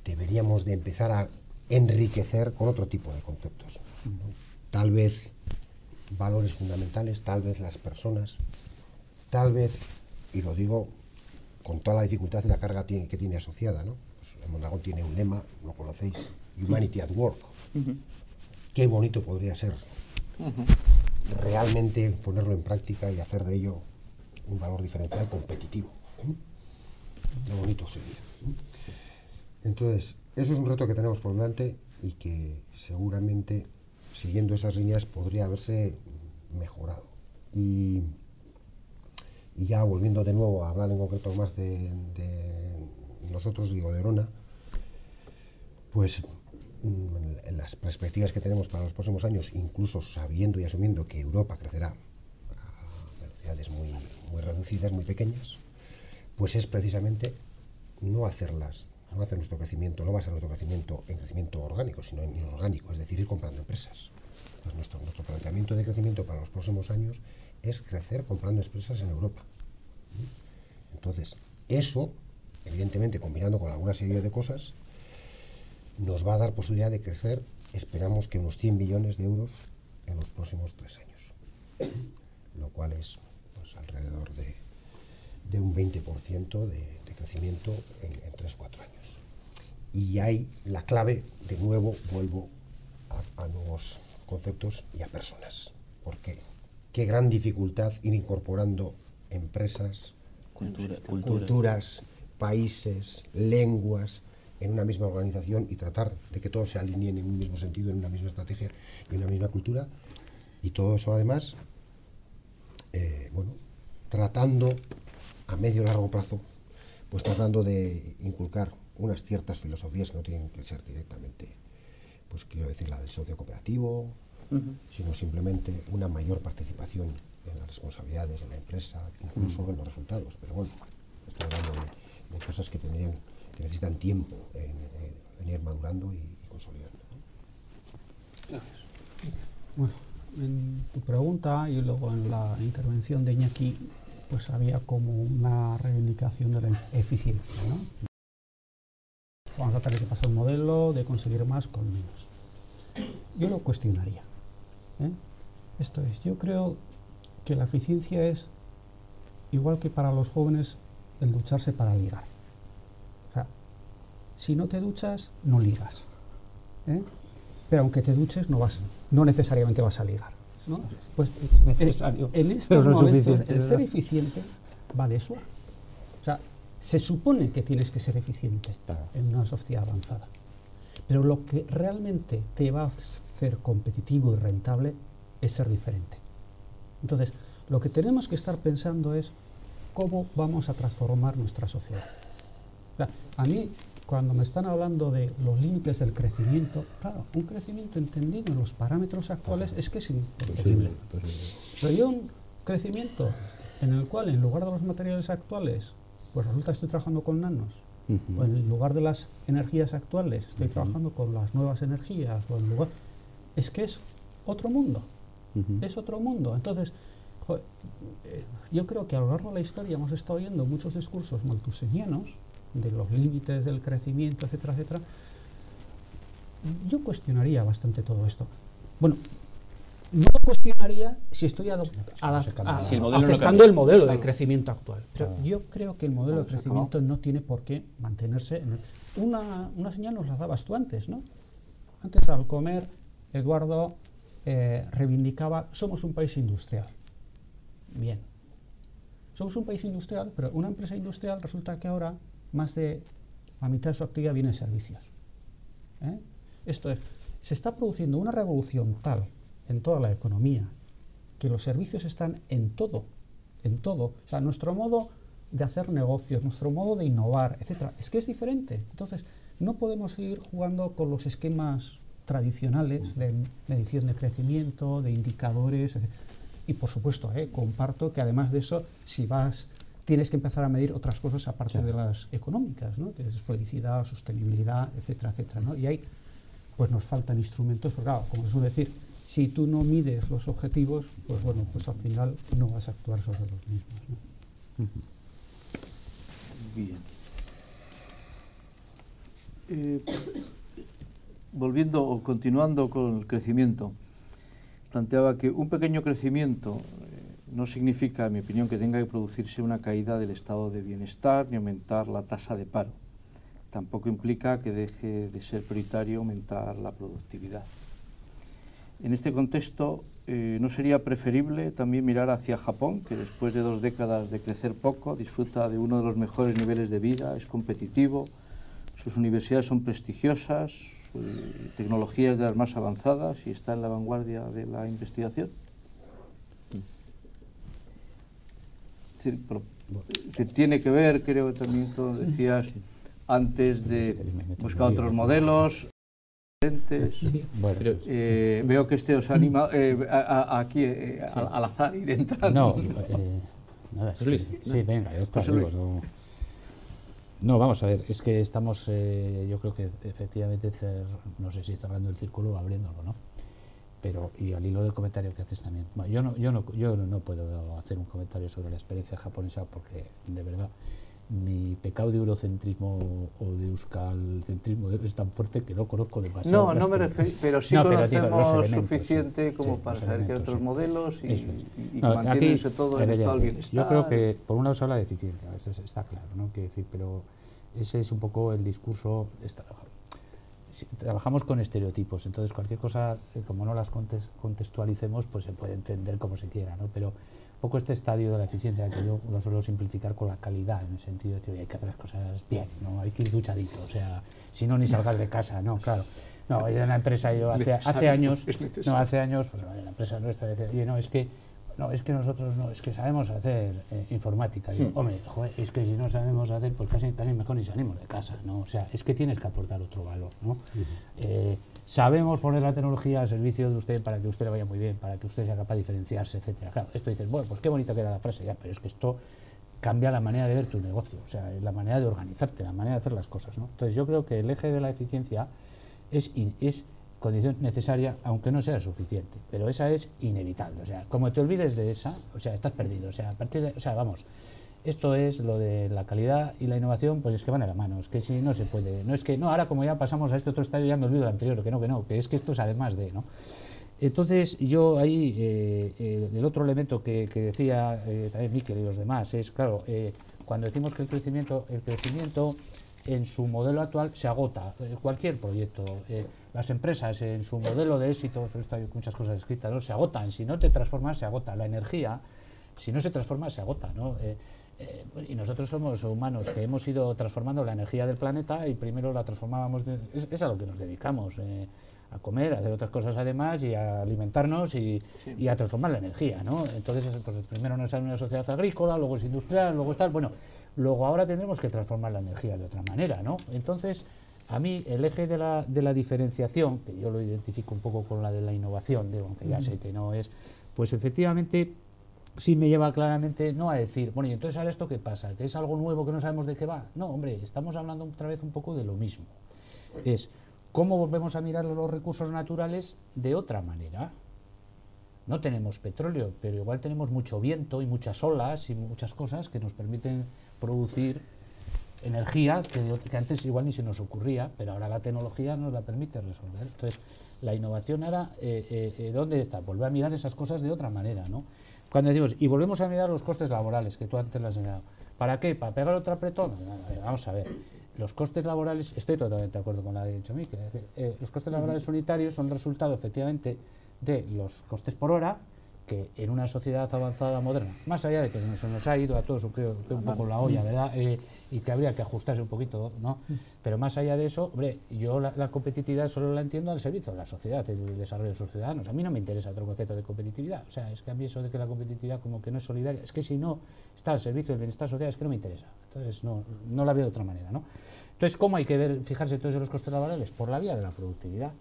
deberíamos de empezar a enriquecer con otro tipo de conceptos, ¿no? Tal vez valores fundamentales, tal vez las personas, tal vez, y lo digo con toda la dificultad y la carga que tiene asociada, ¿no? Pues el Mondragón tiene un lema, lo conocéis, Humanity at Work. Qué bonito podría ser realmente ponerlo en práctica y hacer de ello un valor diferencial competitivo. Qué bonito sería. Entonces, eso es un reto que tenemos por delante y que seguramente, siguiendo esas líneas, podría haberse mejorado. Y ya volviendo de nuevo a hablar en concreto más de nosotros, digo, de Orona, pues en las perspectivas que tenemos para los próximos años, incluso sabiendo y asumiendo que Europa crecerá a velocidades muy reducidas, muy pequeñas, pues es precisamente no hacer nuestro crecimiento, no basar nuestro crecimiento en crecimiento orgánico, sino en inorgánico, es decir, ir comprando empresas. Pues nuestro planteamiento de crecimiento para los próximos años es crecer comprando empresas en Europa. Entonces, eso, evidentemente, combinando con alguna serie de cosas, nos va a dar posibilidad de crecer, esperamos que unos 100 billones de euros en los próximos 3 años, lo cual es, pues, alrededor de un 20% de crecimiento en 3-4 años. Y ahí la clave, de nuevo, vuelvo a nuevos conceptos y a personas, porque qué gran dificultad ir incorporando empresas, culturas, países, lenguas, en una misma organización y tratar de que todos se alineen en un mismo sentido, en una misma estrategia y en una misma cultura. Y todo eso además, bueno, tratando a medio y largo plazo, pues tratando de inculcar unas ciertas filosofías que no tienen que ser directamente, pues quiero decir, la del socio cooperativo, sino simplemente una mayor participación en las responsabilidades de la empresa, incluso en los resultados. Pero bueno, estoy hablando de cosas que necesitan tiempo en ir madurando y consolidando, ¿no? Gracias. Bueno, en tu pregunta y luego en la intervención de Iñaki, pues había como una reivindicación de la eficiencia, ¿no? Vamos a tener que pasar un modelo de conseguir más con menos. Yo lo cuestionaría, ¿eh? Esto es, yo creo que la eficiencia es igual que para los jóvenes el ducharse para ligar. O sea, si no te duchas, no ligas, ¿eh? Pero aunque te duches, no necesariamente vas a ligar, ¿no? Pues necesario, en estos pero no es momentos, suficiente, el ser ¿verdad? eficiente va de eso. O sea, se supone que tienes que ser eficiente en una sociedad avanzada, pero lo que realmente te va a hacer competitivo y rentable es ser diferente. Entonces, lo que tenemos que estar pensando es cómo vamos a transformar nuestra sociedad. O sea, a mí, cuando me están hablando de los límites del crecimiento, claro, un crecimiento entendido en los parámetros actuales es que es imposible. Pero yo un crecimiento en el cual, en lugar de los materiales actuales, pues resulta que estoy trabajando con nanos, o en lugar de las energías actuales estoy trabajando con las nuevas energías, o en lugar, es que es otro mundo. Es otro mundo. Entonces, yo creo que a lo largo de la historia hemos estado oyendo muchos discursos malthusenianos de los límites del crecimiento, etcétera, etcétera. Yo cuestionaría bastante todo esto. Bueno, no lo cuestionaría si estoy aceptando el modelo de crecimiento actual. Pero yo creo que el modelo de crecimiento no tiene por qué mantenerse. Una señal nos la dabas tú antes, ¿no? Antes, al comer, Eduardo reivindicaba, somos un país industrial. Bien. Somos un país industrial, pero una empresa industrial resulta que ahora más de la mitad de su actividad viene en servicios. Esto es, se está produciendo una revolución tal en toda la economía que los servicios están en todo, en todo. O sea, nuestro modo de hacer negocios, nuestro modo de innovar, etcétera, es que es diferente. Entonces, no podemos seguir jugando con los esquemas tradicionales de medición de crecimiento, de indicadores, etc. Y por supuesto, comparto que además de eso, si tienes que empezar a medir otras cosas aparte de las económicas, ¿no? Que es felicidad, sostenibilidad, etcétera, etcétera, ¿no? Y ahí pues nos faltan instrumentos, porque claro, como se suele decir, si tú no mides los objetivos, pues bueno, pues al final no vas a actuar sobre los mismos, ¿no? Bien. Volviendo o continuando con el crecimiento, planteaba que un pequeño crecimiento no significa, en mi opinión, que tenga que producirse una caída del estado de bienestar ni aumentar la tasa de paro. Tampoco implica que deje de ser prioritario aumentar la productividad. En este contexto, ¿no sería preferible también mirar hacia Japón, que después de 2 décadas de crecer poco, disfruta de uno de los mejores niveles de vida, es competitivo, sus universidades son prestigiosas, su tecnología es de las más avanzadas y está en la vanguardia de la investigación? Tiene que ver, creo que también tú decías, antes de buscar otros modelos. Sí. Bueno, veo que os anima aquí al azar ir entrando. Nada, sí, venga, ya está. No, vamos a ver, es que estamos, yo creo que efectivamente, no sé si cerrando el círculo o abriéndolo, ¿no? Pero, y al hilo del comentario que haces también, bueno, yo no puedo hacer un comentario sobre la experiencia japonesa porque, de verdad, mi pecado de eurocentrismo o de euskalcentrismo es tan fuerte que no conozco demasiado. No me refiero, pero sí conocemos suficiente como para saber que hay otros modelos y mantiéndose todo en estado del bienestar. Yo creo que, por un lado, se habla de eficiencia, eso está claro, ¿no? Quiero decir, pero ese es un poco el discurso. Trabajamos con estereotipos, entonces cualquier cosa, como no las contextualicemos, pues se puede entender como se quiera, ¿no? Pero poco este estadio de la eficiencia que yo lo suelo simplificar con la calidad, en el sentido de decir, oye, hay que hacer las cosas bien, no hay que ir duchadito, o sea, si no, ni salgas de casa, no, claro. No, en la empresa yo hace años, pues en la empresa nuestra decía, oye, no, es que nosotros no, es que sabemos hacer informática. Digo, hombre, joder, es que si no sabemos hacer, pues casi mejor ni salimos de casa, ¿no? O sea, es que tienes que aportar otro valor, ¿no? Sabemos poner la tecnología al servicio de usted para que usted le vaya muy bien, para que usted sea capaz de diferenciarse, etcétera. Claro, esto dices, bueno, pues qué bonita queda la frase, ya, pero es que esto cambia la manera de ver tu negocio, o sea, la manera de organizarte, la manera de hacer las cosas, ¿no? Entonces yo creo que el eje de la eficiencia es condición necesaria, aunque no sea suficiente, pero esa es inevitable. O sea, como te olvides de esa, o sea, estás perdido. O sea, a partir de, o sea, vamos, esto es lo de la calidad y la innovación, pues es que van de la mano. Es que si no se puede, no es que, no, ahora como ya pasamos a este otro estadio ya me olvido del anterior, que es que esto es además de, ¿no? Entonces, yo ahí, el otro elemento que decía también Miquel y los demás, es, claro, cuando decimos que el crecimiento en su modelo actual se agota, cualquier proyecto, las empresas en su modelo de éxito, esto hay muchas cosas escritas, ¿no? Se agotan, si no te transformas se agota, la energía, si no se transforma se agota, ¿no? Y nosotros somos humanos que hemos ido transformando la energía del planeta y primero la transformábamos, es a lo que nos dedicamos, a comer, a hacer otras cosas además y a alimentarnos y a transformar la energía, ¿no? Entonces, pues primero nos sale una sociedad agrícola, luego es industrial, luego es tal, bueno, luego ahora tendremos que transformar la energía de otra manera, ¿no? Entonces, a mí el eje de la diferenciación, que yo lo identifico un poco con la de la innovación, digo, aunque ya sé que no es, pues efectivamente sí me lleva claramente no a decir, bueno, y entonces ahora esto qué pasa, que es algo nuevo que no sabemos de qué va. No, hombre, estamos hablando otra vez un poco de lo mismo. Es cómo volvemos a mirar los recursos naturales de otra manera. No tenemos petróleo, pero igual tenemos mucho viento y muchas olas y muchas cosas que nos permiten producir energía que antes igual ni se nos ocurría, pero ahora la tecnología nos la permite resolver. Entonces, la innovación ahora, ¿dónde está? Volver a mirar esas cosas de otra manera, ¿no? Cuando decimos, y volvemos a mirar los costes laborales, que tú antes lo has señalado. ¿Para qué? ¿Para pegar otro apretón? Vamos a ver. Los costes laborales, estoy totalmente de acuerdo con lo que ha dicho Miquel, los costes laborales unitarios son resultado efectivamente de los costes por hora, que en una sociedad avanzada moderna, más allá de que se nos ha ido a todos creo que un poco la olla, ¿verdad? Y que habría que ajustarse un poquito, ¿no? Pero más allá de eso, hombre, yo la competitividad solo la entiendo al servicio de la sociedad y del desarrollo de sus ciudadanos. A mí no me interesa otro concepto de competitividad, o sea, es que a mí eso de que la competitividad como que no es solidaria, es que si no está al servicio del bienestar social es que no me interesa, entonces no la veo de otra manera, ¿no? Entonces, ¿cómo hay que fijarse entonces en los costes laborales? Por la vía de la productividad.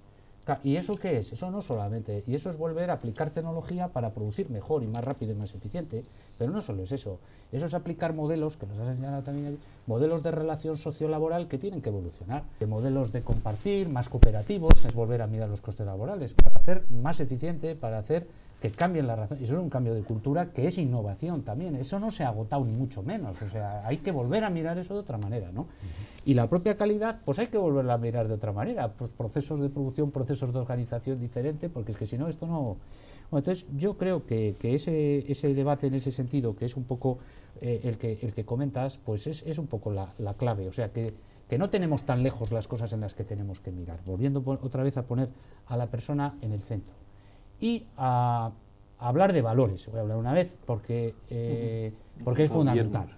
¿Y eso qué es? Eso no solamente, y eso es volver a aplicar tecnología para producir mejor y más rápido y más eficiente, pero no solo es eso es aplicar modelos, que nos has enseñado también, modelos de relación sociolaboral que tienen que evolucionar, de modelos de compartir, más cooperativos, es volver a mirar los costes laborales, para hacer más eficiente, para hacer que cambien la razón, eso es un cambio de cultura que es innovación también, eso no se ha agotado ni mucho menos, o sea, hay que volver a mirar eso de otra manera, ¿no? Y la propia calidad, pues hay que volverla a mirar de otra manera, pues procesos de producción, procesos de organización diferente, porque es que si no, esto no... Bueno, entonces yo creo que ese debate en ese sentido, que es un poco el que comentas, pues es un poco la clave, o sea, que no tenemos tan lejos las cosas en las que tenemos que mirar, volviendo otra vez a poner a la persona en el centro. Y a hablar de valores, voy a hablar una vez, porque es fundamental.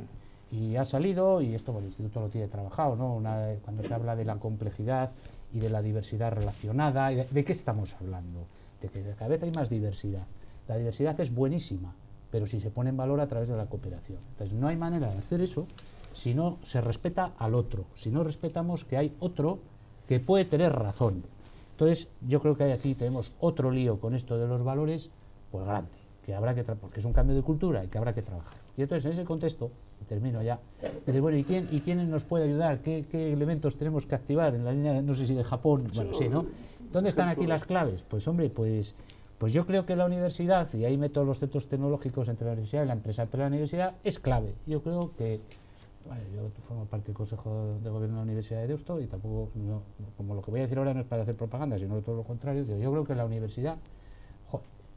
Y ha salido, y esto el Instituto lo tiene trabajado, ¿no? Cuando se habla de la complejidad y de la diversidad relacionada, ¿de qué estamos hablando? De que cada vez hay más diversidad. La diversidad es buenísima, pero si se pone en valor a través de la cooperación. Entonces no hay manera de hacer eso si no se respeta al otro, si no respetamos que hay otro que puede tener razón. Entonces, yo creo que aquí tenemos otro lío con esto de los valores, pues grande, que habrá que porque es un cambio de cultura y que habrá que trabajar. Y entonces, en ese contexto, y termino ya, dice, bueno, ¿y quién nos puede ayudar? ¿Qué elementos tenemos que activar en la línea, no sé si de Japón? Bueno, sí, ¿no? ¿Dónde están aquí las claves? Pues, hombre, pues yo creo que la universidad, y ahí meto los centros tecnológicos entre la universidad y la empresa, pero la universidad es clave. Yo creo que... Bueno, yo formo parte del Consejo de Gobierno de la Universidad de Deusto y tampoco, como lo que voy a decir ahora no es para hacer propaganda, sino todo lo contrario, yo creo que la universidad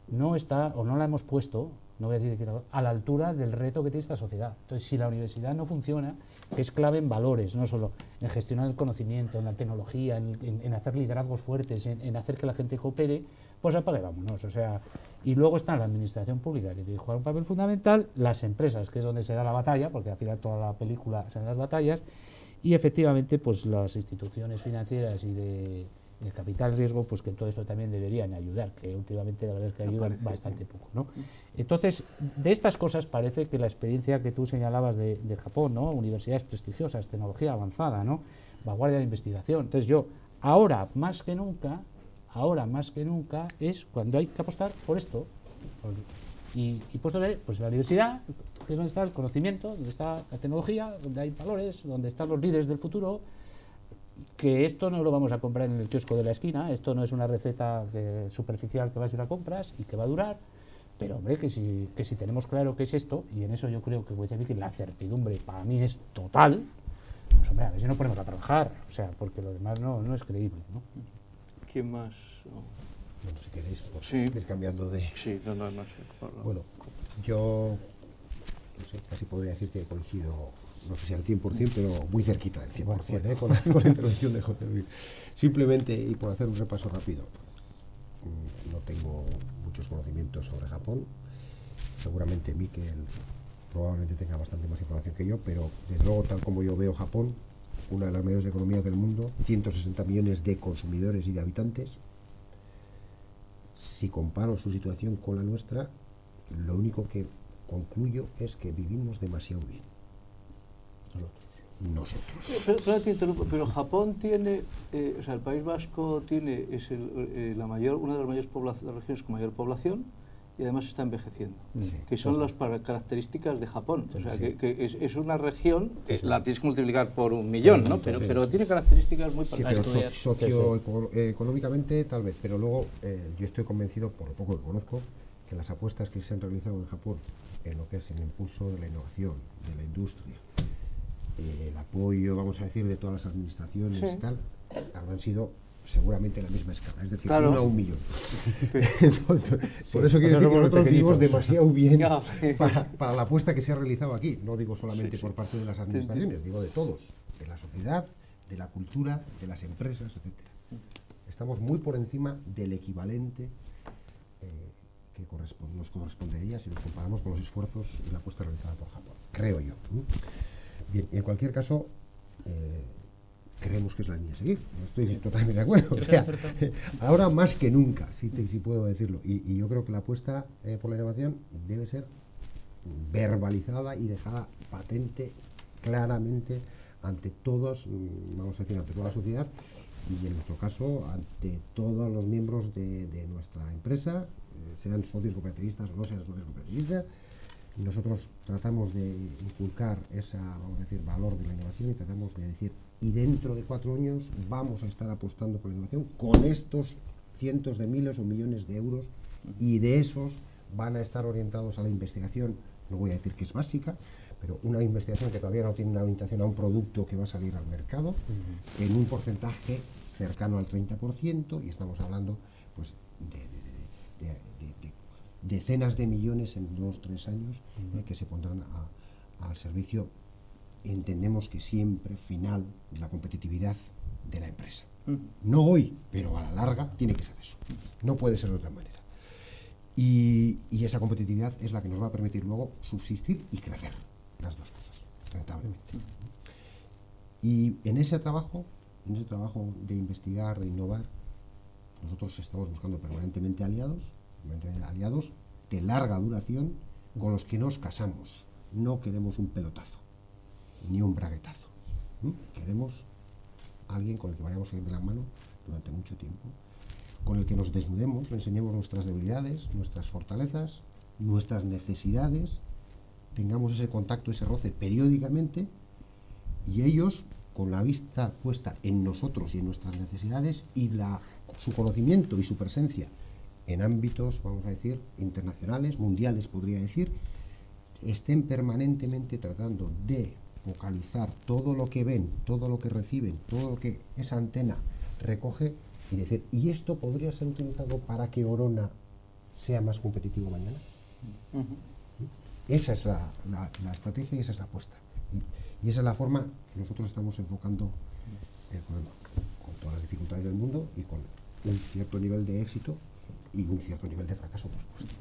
no está, o no la hemos puesto, no voy a decir que a la altura del reto que tiene esta sociedad. Entonces, si la universidad no funciona, que es clave en valores, no solo en gestionar el conocimiento, en la tecnología, en hacer liderazgos fuertes, en hacer que la gente coopere, pues apague, vámonos. O sea, y luego está la administración pública, que tiene que jugar un papel fundamental, las empresas, que es donde será la batalla, porque al final toda la película serán las batallas, y efectivamente, pues las instituciones financieras y de capital riesgo, pues que en todo esto también deberían ayudar, que últimamente la verdad es que ayudan bastante poco, ¿no? Entonces, de estas cosas parece que la experiencia que tú señalabas de Japón, ¿no? Universidades prestigiosas, tecnología avanzada, ¿no? Vanguardia de investigación. Entonces yo, ahora más que nunca, es cuando hay que apostar por esto. Y puesto de, pues la universidad, que es donde está el conocimiento, donde está la tecnología, donde hay valores, donde están los líderes del futuro, que esto no lo vamos a comprar en el kiosco de la esquina, esto no es una receta superficial que vas a ir a compras y que va a durar, pero hombre, que si tenemos claro qué es esto, y en eso yo creo que, como dice Vicky, la certidumbre para mí es total, pues hombre, a ver si nos ponemos a trabajar, o sea, porque lo demás no es creíble, ¿no? ¿Quién más? Bueno, si queréis, pues, Sí. ir cambiando de... Sí, no sé. Bueno, yo no sé, casi podría decir que coincido, no sé si al 100%, pero muy cerquita del 100%, con la intervención de José Luis. Simplemente, y por hacer un repaso rápido, no tengo muchos conocimientos sobre Japón. Seguramente Miquel probablemente tenga bastante más información que yo, pero desde luego, tal como yo veo Japón, una de las mayores economías del mundo, 160 millones de consumidores y de habitantes. Si comparo su situación con la nuestra, lo único que concluyo es que vivimos demasiado bien. Nosotros. Pero te interrumpo, pero Japón tiene, o sea, el País Vasco tiene, es una de las mayores regiones con mayor población y además está envejeciendo, que son las características de Japón. O sea, que es una región que la tienes que multiplicar por 1 millón, ¿no? Pero tiene características muy particulares. Socioeconómicamente tal vez, pero luego yo estoy convencido, por lo poco que conozco, que las apuestas que se han realizado en Japón en lo que es el impulso de la innovación, de la industria, el apoyo, vamos a decir, de todas las administraciones y tal, habrán sido seguramente la misma escala, es decir, 1 a 1 millón. Por eso quiero decir que nosotros vivimos demasiado bien para la apuesta que se ha realizado aquí. No digo solamente por parte de las administraciones, digo de todos, de la sociedad, de la cultura, de las empresas, etcétera. Estamos muy por encima del equivalente que nos correspondería si nos comparamos con los esfuerzos y la apuesta realizada por Japón, creo yo. Bien, en cualquier caso, creemos que es la línea a seguir. Estoy totalmente de acuerdo. O sea, ahora más que nunca, si puedo decirlo. Y yo creo que la apuesta por la innovación debe ser verbalizada y dejada patente claramente ante todos, vamos a decir, ante toda la sociedad y en nuestro caso ante todos los miembros de nuestra empresa, sean socios cooperativistas o no sean socios cooperativistas. Nosotros tratamos de inculcar ese, vamos a decir, valor de la innovación y tratamos de decir, y dentro de 4 años vamos a estar apostando por la innovación con estos cientos de miles o millones de euros, y de esos van a estar orientados a la investigación, no voy a decir que es básica, pero una investigación que todavía no tiene una orientación a un producto que va a salir al mercado, en un porcentaje cercano al 30%, y estamos hablando pues de decenas de millones en 2-3 años que se pondrán al servicio, entendemos que siempre final, de la competitividad de la empresa. No hoy, pero a la larga tiene que ser eso. No puede ser de otra manera. Y esa competitividad es la que nos va a permitir luego subsistir y crecer, las dos cosas, rentablemente. Y en ese trabajo de investigar, de innovar, nosotros estamos buscando permanentemente aliados de larga duración con los que nos casamos. No queremos un pelotazo, ni un braguetazo. Queremos alguien con el que vayamos a ir de la mano durante mucho tiempo, con el que nos desnudemos, le enseñemos nuestras debilidades, nuestras fortalezas, nuestras necesidades, tengamos ese contacto, ese roce periódicamente, y ellos, con la vista puesta en nosotros y en nuestras necesidades, y su conocimiento y su presencia en ámbitos, vamos a decir, internacionales, mundiales, podría decir, estén permanentemente tratando de focalizar todo lo que ven, todo lo que reciben, todo lo que esa antena recoge, y decir, y esto podría ser utilizado para que Orona sea más competitivo mañana. Esa es la estrategia y esa es la apuesta. Y esa es la forma que nosotros estamos enfocando el problema, con todas las dificultades del mundo y con un cierto nivel de éxito y un cierto nivel de fracaso, por supuesto.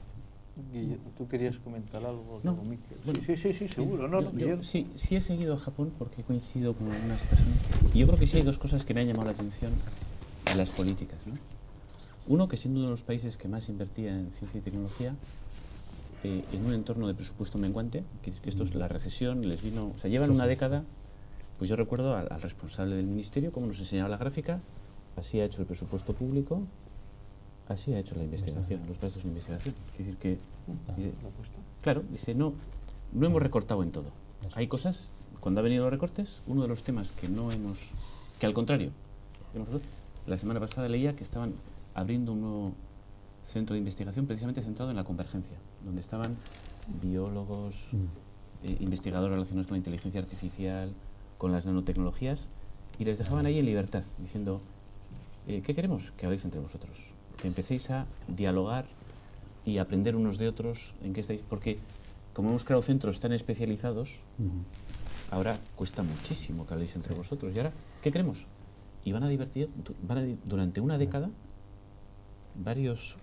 Guille, ¿tú querías comentar algo? No. Bueno, sí, seguro. Sí he seguido a Japón porque he coincidido con algunas personas. Y yo creo que sí hay dos cosas que me han llamado la atención en las políticas, ¿no? Uno, que siendo uno de los países que más invertía en ciencia y tecnología, en un entorno de presupuesto menguante, que esto es la recesión, les vino, o sea, llevan una década. Pues yo recuerdo al responsable del ministerio, cómo nos enseñaba la gráfica, así ha hecho el presupuesto público, así ha hecho la investigación, los gastos de investigación. Quiere decir que, claro, dice, no hemos recortado en todo. Hay cosas, cuando ha venido los recortes, uno de los temas que no hemos, que al contrario, la semana pasada leía que estaban abriendo un nuevo centro de investigación precisamente centrado en la convergencia, donde estaban biólogos, investigadores relacionados con la inteligencia artificial, con las nanotecnologías, y les dejaban ahí en libertad, diciendo, ¿qué queremos? Que habléis entre vosotros, que empecéis a dialogar y aprender unos de otros en qué estáis, porque como hemos creado centros tan especializados, ahora cuesta muchísimo que habléis entre vosotros. Y ahora, ¿qué queremos? Y van a divertir, durante una década, varios,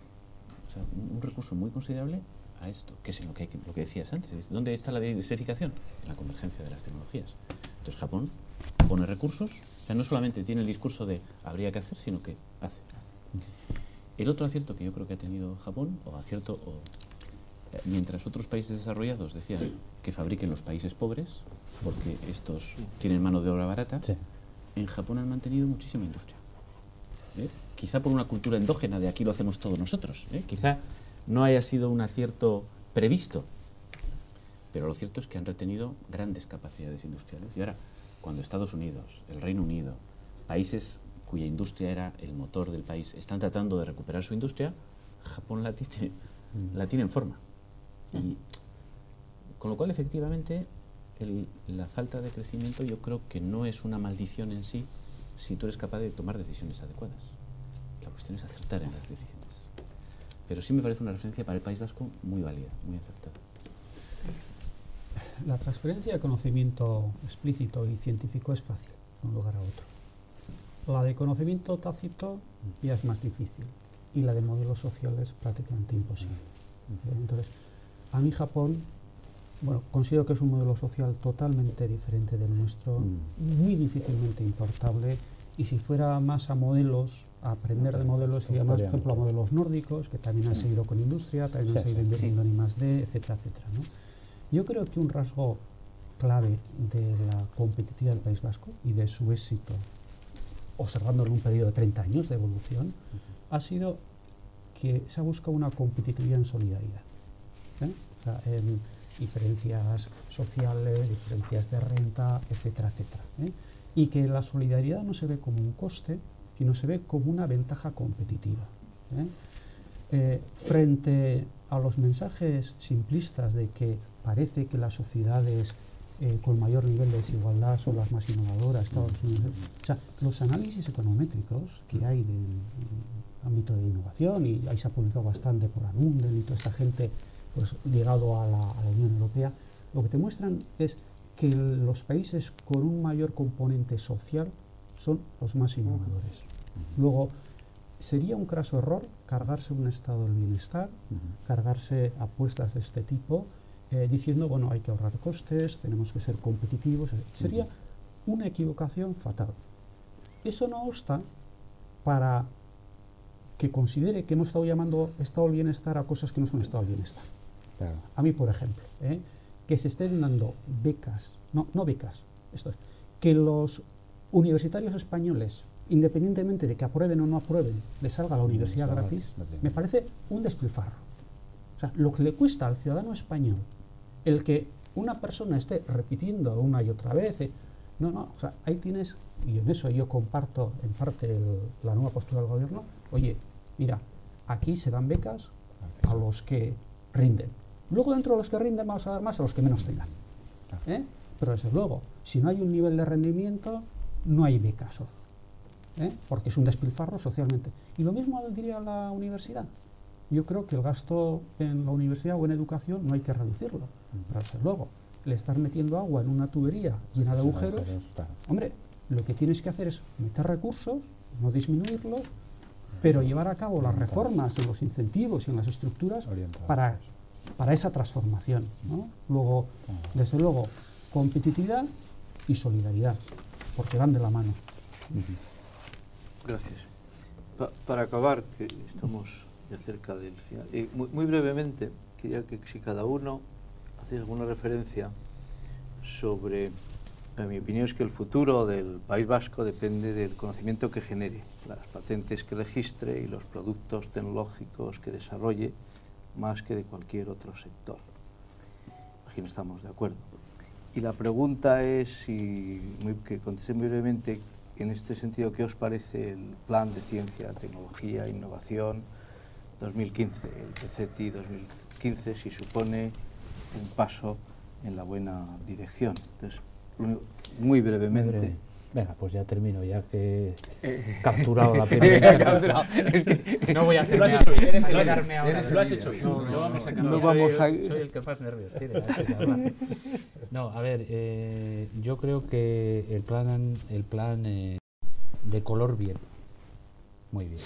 o sea, un recurso muy considerable a esto, que es lo que decías antes. ¿Dónde está la diversificación? En la convergencia de las tecnologías. Entonces Japón pone recursos, o sea, no solamente tiene el discurso de habría que hacer, sino que hace. El otro acierto que yo creo que ha tenido Japón, mientras otros países desarrollados decían que fabriquen los países pobres, porque estos tienen mano de obra barata, en Japón han mantenido muchísima industria. Quizá por una cultura endógena de aquí lo hacemos todos nosotros. Quizá no haya sido un acierto previsto, pero lo cierto es que han retenido grandes capacidades industriales. Y ahora, cuando Estados Unidos, el Reino Unido, países cuya industria era el motor del país, están tratando de recuperar su industria, Japón la tiene en forma. Y, con lo cual, efectivamente, la falta de crecimiento yo creo que no es una maldición en sí, si tú eres capaz de tomar decisiones adecuadas. La cuestión es acertar en las decisiones. Pero sí me parece una referencia para el País Vasco muy válida, muy acertada. La transferencia de conocimiento explícito y científico es fácil, de un lugar a otro. La de conocimiento tácito ya es más difícil y la de modelos sociales prácticamente imposible. Entonces, a mí Japón, bueno, considero que es un modelo social totalmente diferente del nuestro, muy difícilmente importable, y si fuera más a modelos, a aprender de modelos, sería más, por ejemplo, a modelos nórdicos, que también han seguido con industria, también han seguido invirtiendo en I+D, etcétera, etcétera, ¿no? Yo creo que un rasgo clave de la competitividad del País Vasco y de su éxito, observándolo en un periodo de 30 años de evolución, ha sido que se ha buscado una competitividad en solidaridad. O sea, en diferencias sociales, diferencias de renta, etcétera, etcétera. Y que la solidaridad no se ve como un coste, sino se ve como una ventaja competitiva. Frente a los mensajes simplistas de que parece que las sociedades con mayor nivel de desigualdad son las más innovadoras, o sea, los análisis econométricos que hay del ámbito de innovación, y ahí se ha publicado bastante por Anundel y toda esta gente pues, ligado a la Unión Europea, lo que te muestran es que los países con un mayor componente social son los más innovadores. Luego, sería un craso error cargarse un estado del bienestar, cargarse apuestas de este tipo, diciendo, bueno, hay que ahorrar costes, tenemos que ser competitivos. Sería una equivocación fatal. Eso no obsta para que considere que hemos estado llamando estado del bienestar a cosas que no son estado del bienestar. Claro. A mí, por ejemplo, que se estén dando becas, no becas, esto es, que los universitarios españoles, independientemente de que aprueben o no aprueben, les salga la universidad gratis, me parece un despilfarro. O sea, lo que le cuesta al ciudadano español el que una persona esté repitiendo una y otra vez, o sea, ahí tienes, y en eso yo comparto en parte la nueva postura del gobierno, oye, mira, aquí se dan becas a los que rinden. Luego dentro de los que rinden vamos a dar más a los que menos tengan. Pero desde luego, si no hay un nivel de rendimiento, no hay becas, porque es un despilfarro socialmente. Y lo mismo diría la universidad. yo creo que el gasto en la universidad o en educación no hay que reducirlo. Pero desde luego, el estar metiendo agua en una tubería llena de agujeros, hombre, lo que tienes que hacer es meter recursos, no disminuirlos, pero llevar a cabo las reformas en los incentivos y en las estructuras para esa transformación, ¿no? Luego, desde luego, competitividad y solidaridad, porque van de la mano. Gracias. Para acabar, que estamos ya cerca del final, muy brevemente, quería que si cada uno hace alguna referencia sobre, en mi opinión es que el futuro del País Vasco depende del conocimiento que genere, las patentes que registre y los productos tecnológicos que desarrolle, más que de cualquier otro sector. Aquí no estamos de acuerdo. Y la pregunta es, que contesté muy brevemente, en este sentido, ¿qué os parece el Plan de Ciencia, Tecnología e Innovación 2015, el PCTI 2015, si supone un paso en la buena dirección? Entonces, muy brevemente. Venga, pues ya termino, ya que he capturado la primera. Es que no voy a hacer lo has hecho bien, lo has hecho bien. No vamos a cambiar. Soy el que más nervios tiene. No, a ver, yo creo que el plan de color bien, muy bien.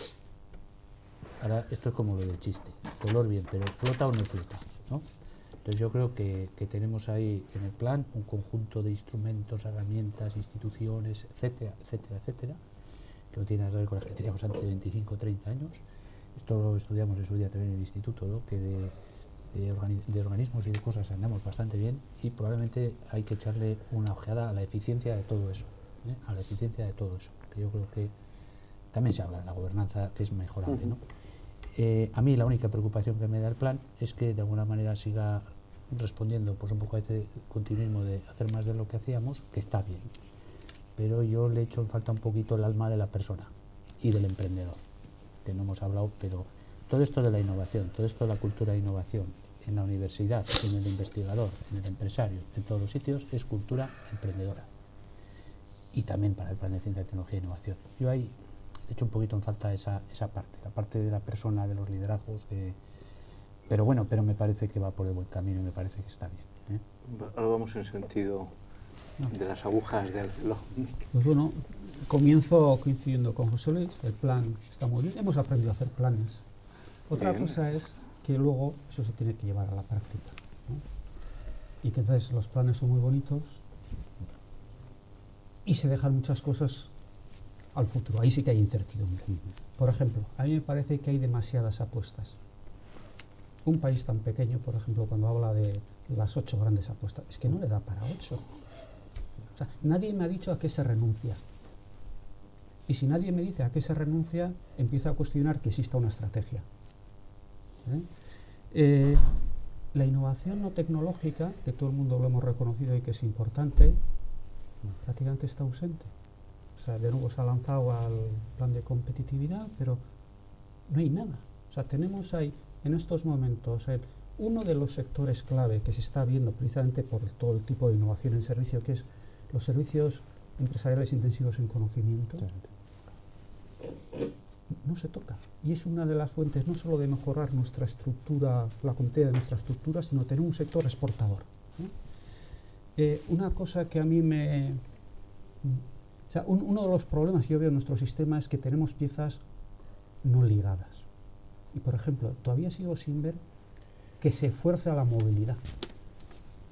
Ahora, esto es como lo del chiste, color bien, pero flota o no flota, ¿no? Entonces yo creo que tenemos ahí en el plan un conjunto de instrumentos, herramientas, instituciones, etcétera, etcétera, etcétera, que no tiene que ver con las que teníamos antes de 25 o 30 años. Esto lo estudiamos en su día también en el instituto, ¿no? Que de organismos y de cosas andamos bastante bien, y probablemente hay que echarle una ojeada a la eficiencia de todo eso, a la eficiencia de todo eso, que yo creo que también se habla de la gobernanza, que es mejorable, ¿no? A mí la única preocupación que me da el plan es que de alguna manera siga respondiendo pues un poco a este continuismo de hacer más de lo que hacíamos, que está bien, pero yo le echo en falta un poquito el alma de la persona y del emprendedor, que no hemos hablado, pero todo esto de la innovación, todo esto de la cultura de innovación en la universidad, en el investigador, en el empresario, en todos los sitios, es cultura emprendedora, y también para el plan de ciencia, tecnología e innovación. Yo ahí le echo un poquito en falta esa parte, la parte de la persona, de los liderazgos, pero bueno, pero me parece que va por el buen camino y me parece que está bien. Ahora vamos en sentido de las agujas del reloj. Pues bueno, comienzo coincidiendo con José Luis, el plan está muy bien, hemos aprendido a hacer planes. Otra cosa es que luego eso se tiene que llevar a la práctica, ¿no? Y que entonces los planes son muy bonitos y se dejan muchas cosas al futuro, ahí sí que hay incertidumbre. Por ejemplo, a mí me parece que hay demasiadas apuestas. Un país tan pequeño, por ejemplo, cuando habla de las 8 grandes apuestas, es que no le da para 8. O sea, nadie me ha dicho a qué se renuncia. Y si nadie me dice a qué se renuncia, empiezo a cuestionar que exista una estrategia. La innovación no tecnológica, que todo el mundo lo hemos reconocido y que es importante, prácticamente está ausente. O sea, de nuevo se ha lanzado al plan de competitividad, pero no hay nada. O sea, tenemos ahí, en estos momentos, uno de los sectores clave que se está viendo precisamente por todo el tipo de innovación en servicio, que es los servicios empresariales intensivos en conocimiento, no se toca. Y es una de las fuentes no solo de mejorar nuestra estructura, la competitividad de nuestra estructura, sino tener un sector exportador, ¿no? Una cosa que a mí me... O sea, uno de los problemas que yo veo en nuestro sistema es que tenemos piezas no ligadas. Y, por ejemplo, todavía sigo sin ver que se fuerce a la movilidad.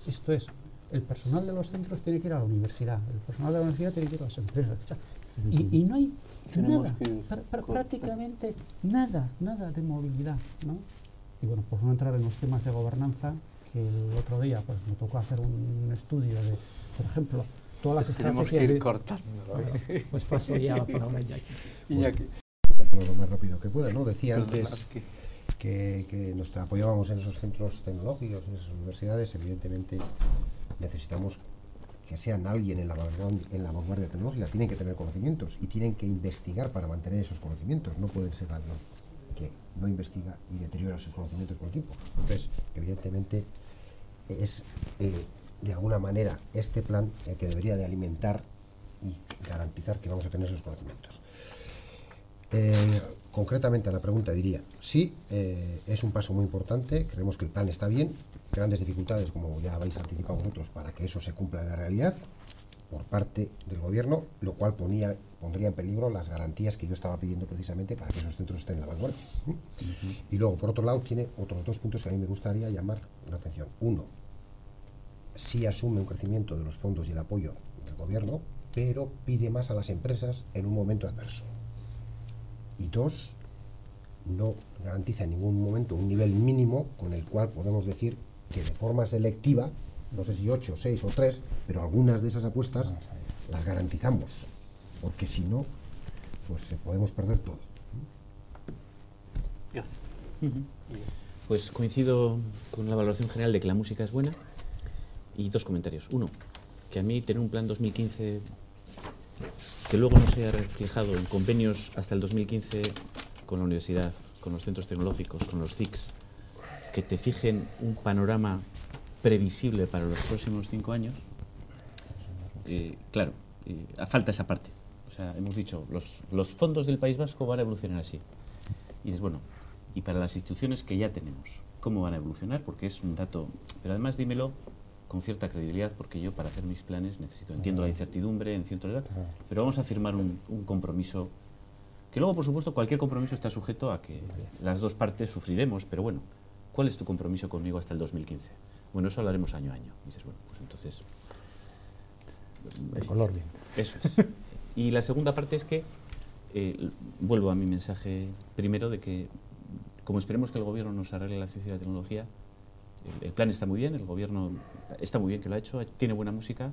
Esto es, el personal de los centros tiene que ir a la universidad, el personal de la universidad tiene que ir a las empresas. O sea, y no hay nada, prácticamente nada de movilidad, ¿no? Y bueno, por no entrar en los temas de gobernanza, que el otro día pues, me tocó hacer un estudio de, por ejemplo, todas las estrategias... Tenemos que ir cortándolo. Pues paso ya la palabra Iñaki. Lo más rápido que pueda, ¿no? Decía antes que nos apoyábamos en esos centros tecnológicos, en esas universidades. Evidentemente necesitamos que sean alguien en la vanguardia tecnológica, tienen que tener conocimientos y tienen que investigar para mantener esos conocimientos, no pueden ser alguien que no investiga y deteriora sus conocimientos con el tiempo. Entonces, evidentemente, es de alguna manera este plan el que debería de alimentar y garantizar que vamos a tener esos conocimientos. Concretamente a la pregunta diría, sí, es un paso muy importante, creemos que el plan está bien, grandes dificultades, como ya habéis anticipado vosotros, para que eso se cumpla en la realidad por parte del gobierno, lo cual pondría en peligro las garantías que yo estaba pidiendo precisamente para que esos centros estén en la vanguardia. Y luego, por otro lado, tiene otros dos puntos que a mí me gustaría llamar la atención. Uno, sí asume un crecimiento de los fondos y el apoyo del gobierno, pero pide más a las empresas en un momento adverso. Y dos, no garantiza en ningún momento un nivel mínimo con el cual podemos decir que de forma selectiva, no sé si 8, 6 o 3, pero algunas de esas apuestas las garantizamos, porque si no, pues podemos perder todo. Pues coincido con la valoración general de que la música es buena, y dos comentarios. Uno, que a mí tener un plan 2015 que luego no se ha reflejado en convenios hasta el 2015 con la universidad, con los centros tecnológicos, con los CICs, que te fijen un panorama previsible para los próximos 5 años, claro, falta esa parte. O sea, hemos dicho, los fondos del País Vasco van a evolucionar así. Y dices, bueno, y para las instituciones que ya tenemos, ¿cómo van a evolucionar? Porque es un dato, pero además dímelo con cierta credibilidad, porque yo para hacer mis planes entiendo la incertidumbre, pero vamos a firmar un compromiso, que luego, por supuesto, cualquier compromiso está sujeto a que las dos partes sufriremos, pero bueno, ¿cuál es tu compromiso conmigo hasta el 2015? Bueno, eso hablaremos año a año. Y dices, bueno, pues entonces... De color bien. Eso es. Y la segunda parte es que, vuelvo a mi mensaje primero, de que, como esperemos que el gobierno nos arregle la ciencia y la tecnología, el plan está muy bien, el gobierno está muy bien que lo ha hecho, tiene buena música,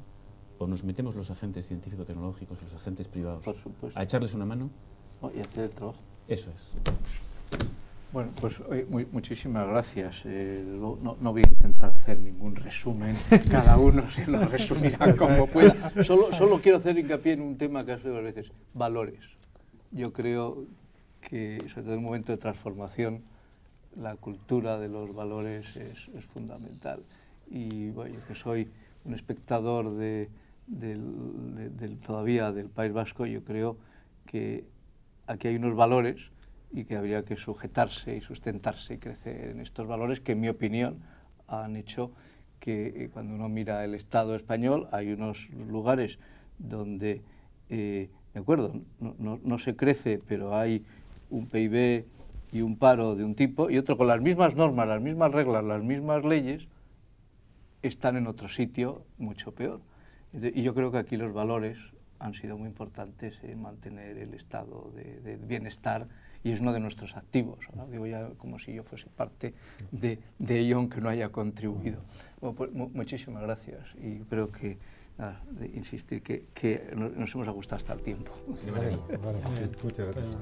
o nos metemos los agentes científico-tecnológicos, los agentes privados, a echarles una mano. Y hacer el trabajo. Eso es. Bueno, pues muchísimas gracias. No voy a intentar hacer ningún resumen, cada uno se lo resumirá como pueda. Solo quiero hacer hincapié en un tema que has oído varias veces, valores. Yo creo que, sobre todo en un momento de transformación, la cultura de los valores es fundamental. Y bueno, yo que soy un espectador todavía del País Vasco, yo creo que aquí hay unos valores y que habría que sujetarse y sustentarse y crecer en estos valores que, en mi opinión, han hecho que cuando uno mira el Estado español hay unos lugares donde, de acuerdo, no se crece, pero hay un PIB y un paro de un tipo, y otro con las mismas normas, las mismas reglas, las mismas leyes, están en otro sitio mucho peor. Y yo creo que aquí los valores han sido muy importantes en mantener el estado de bienestar, y es uno de nuestros activos. ¿No? Digo ya como si yo fuese parte de ello, aunque no haya contribuido. Bueno, pues, muchísimas gracias, y creo que, de insistir, que nos hemos ajustado hasta el tiempo. Muchas gracias.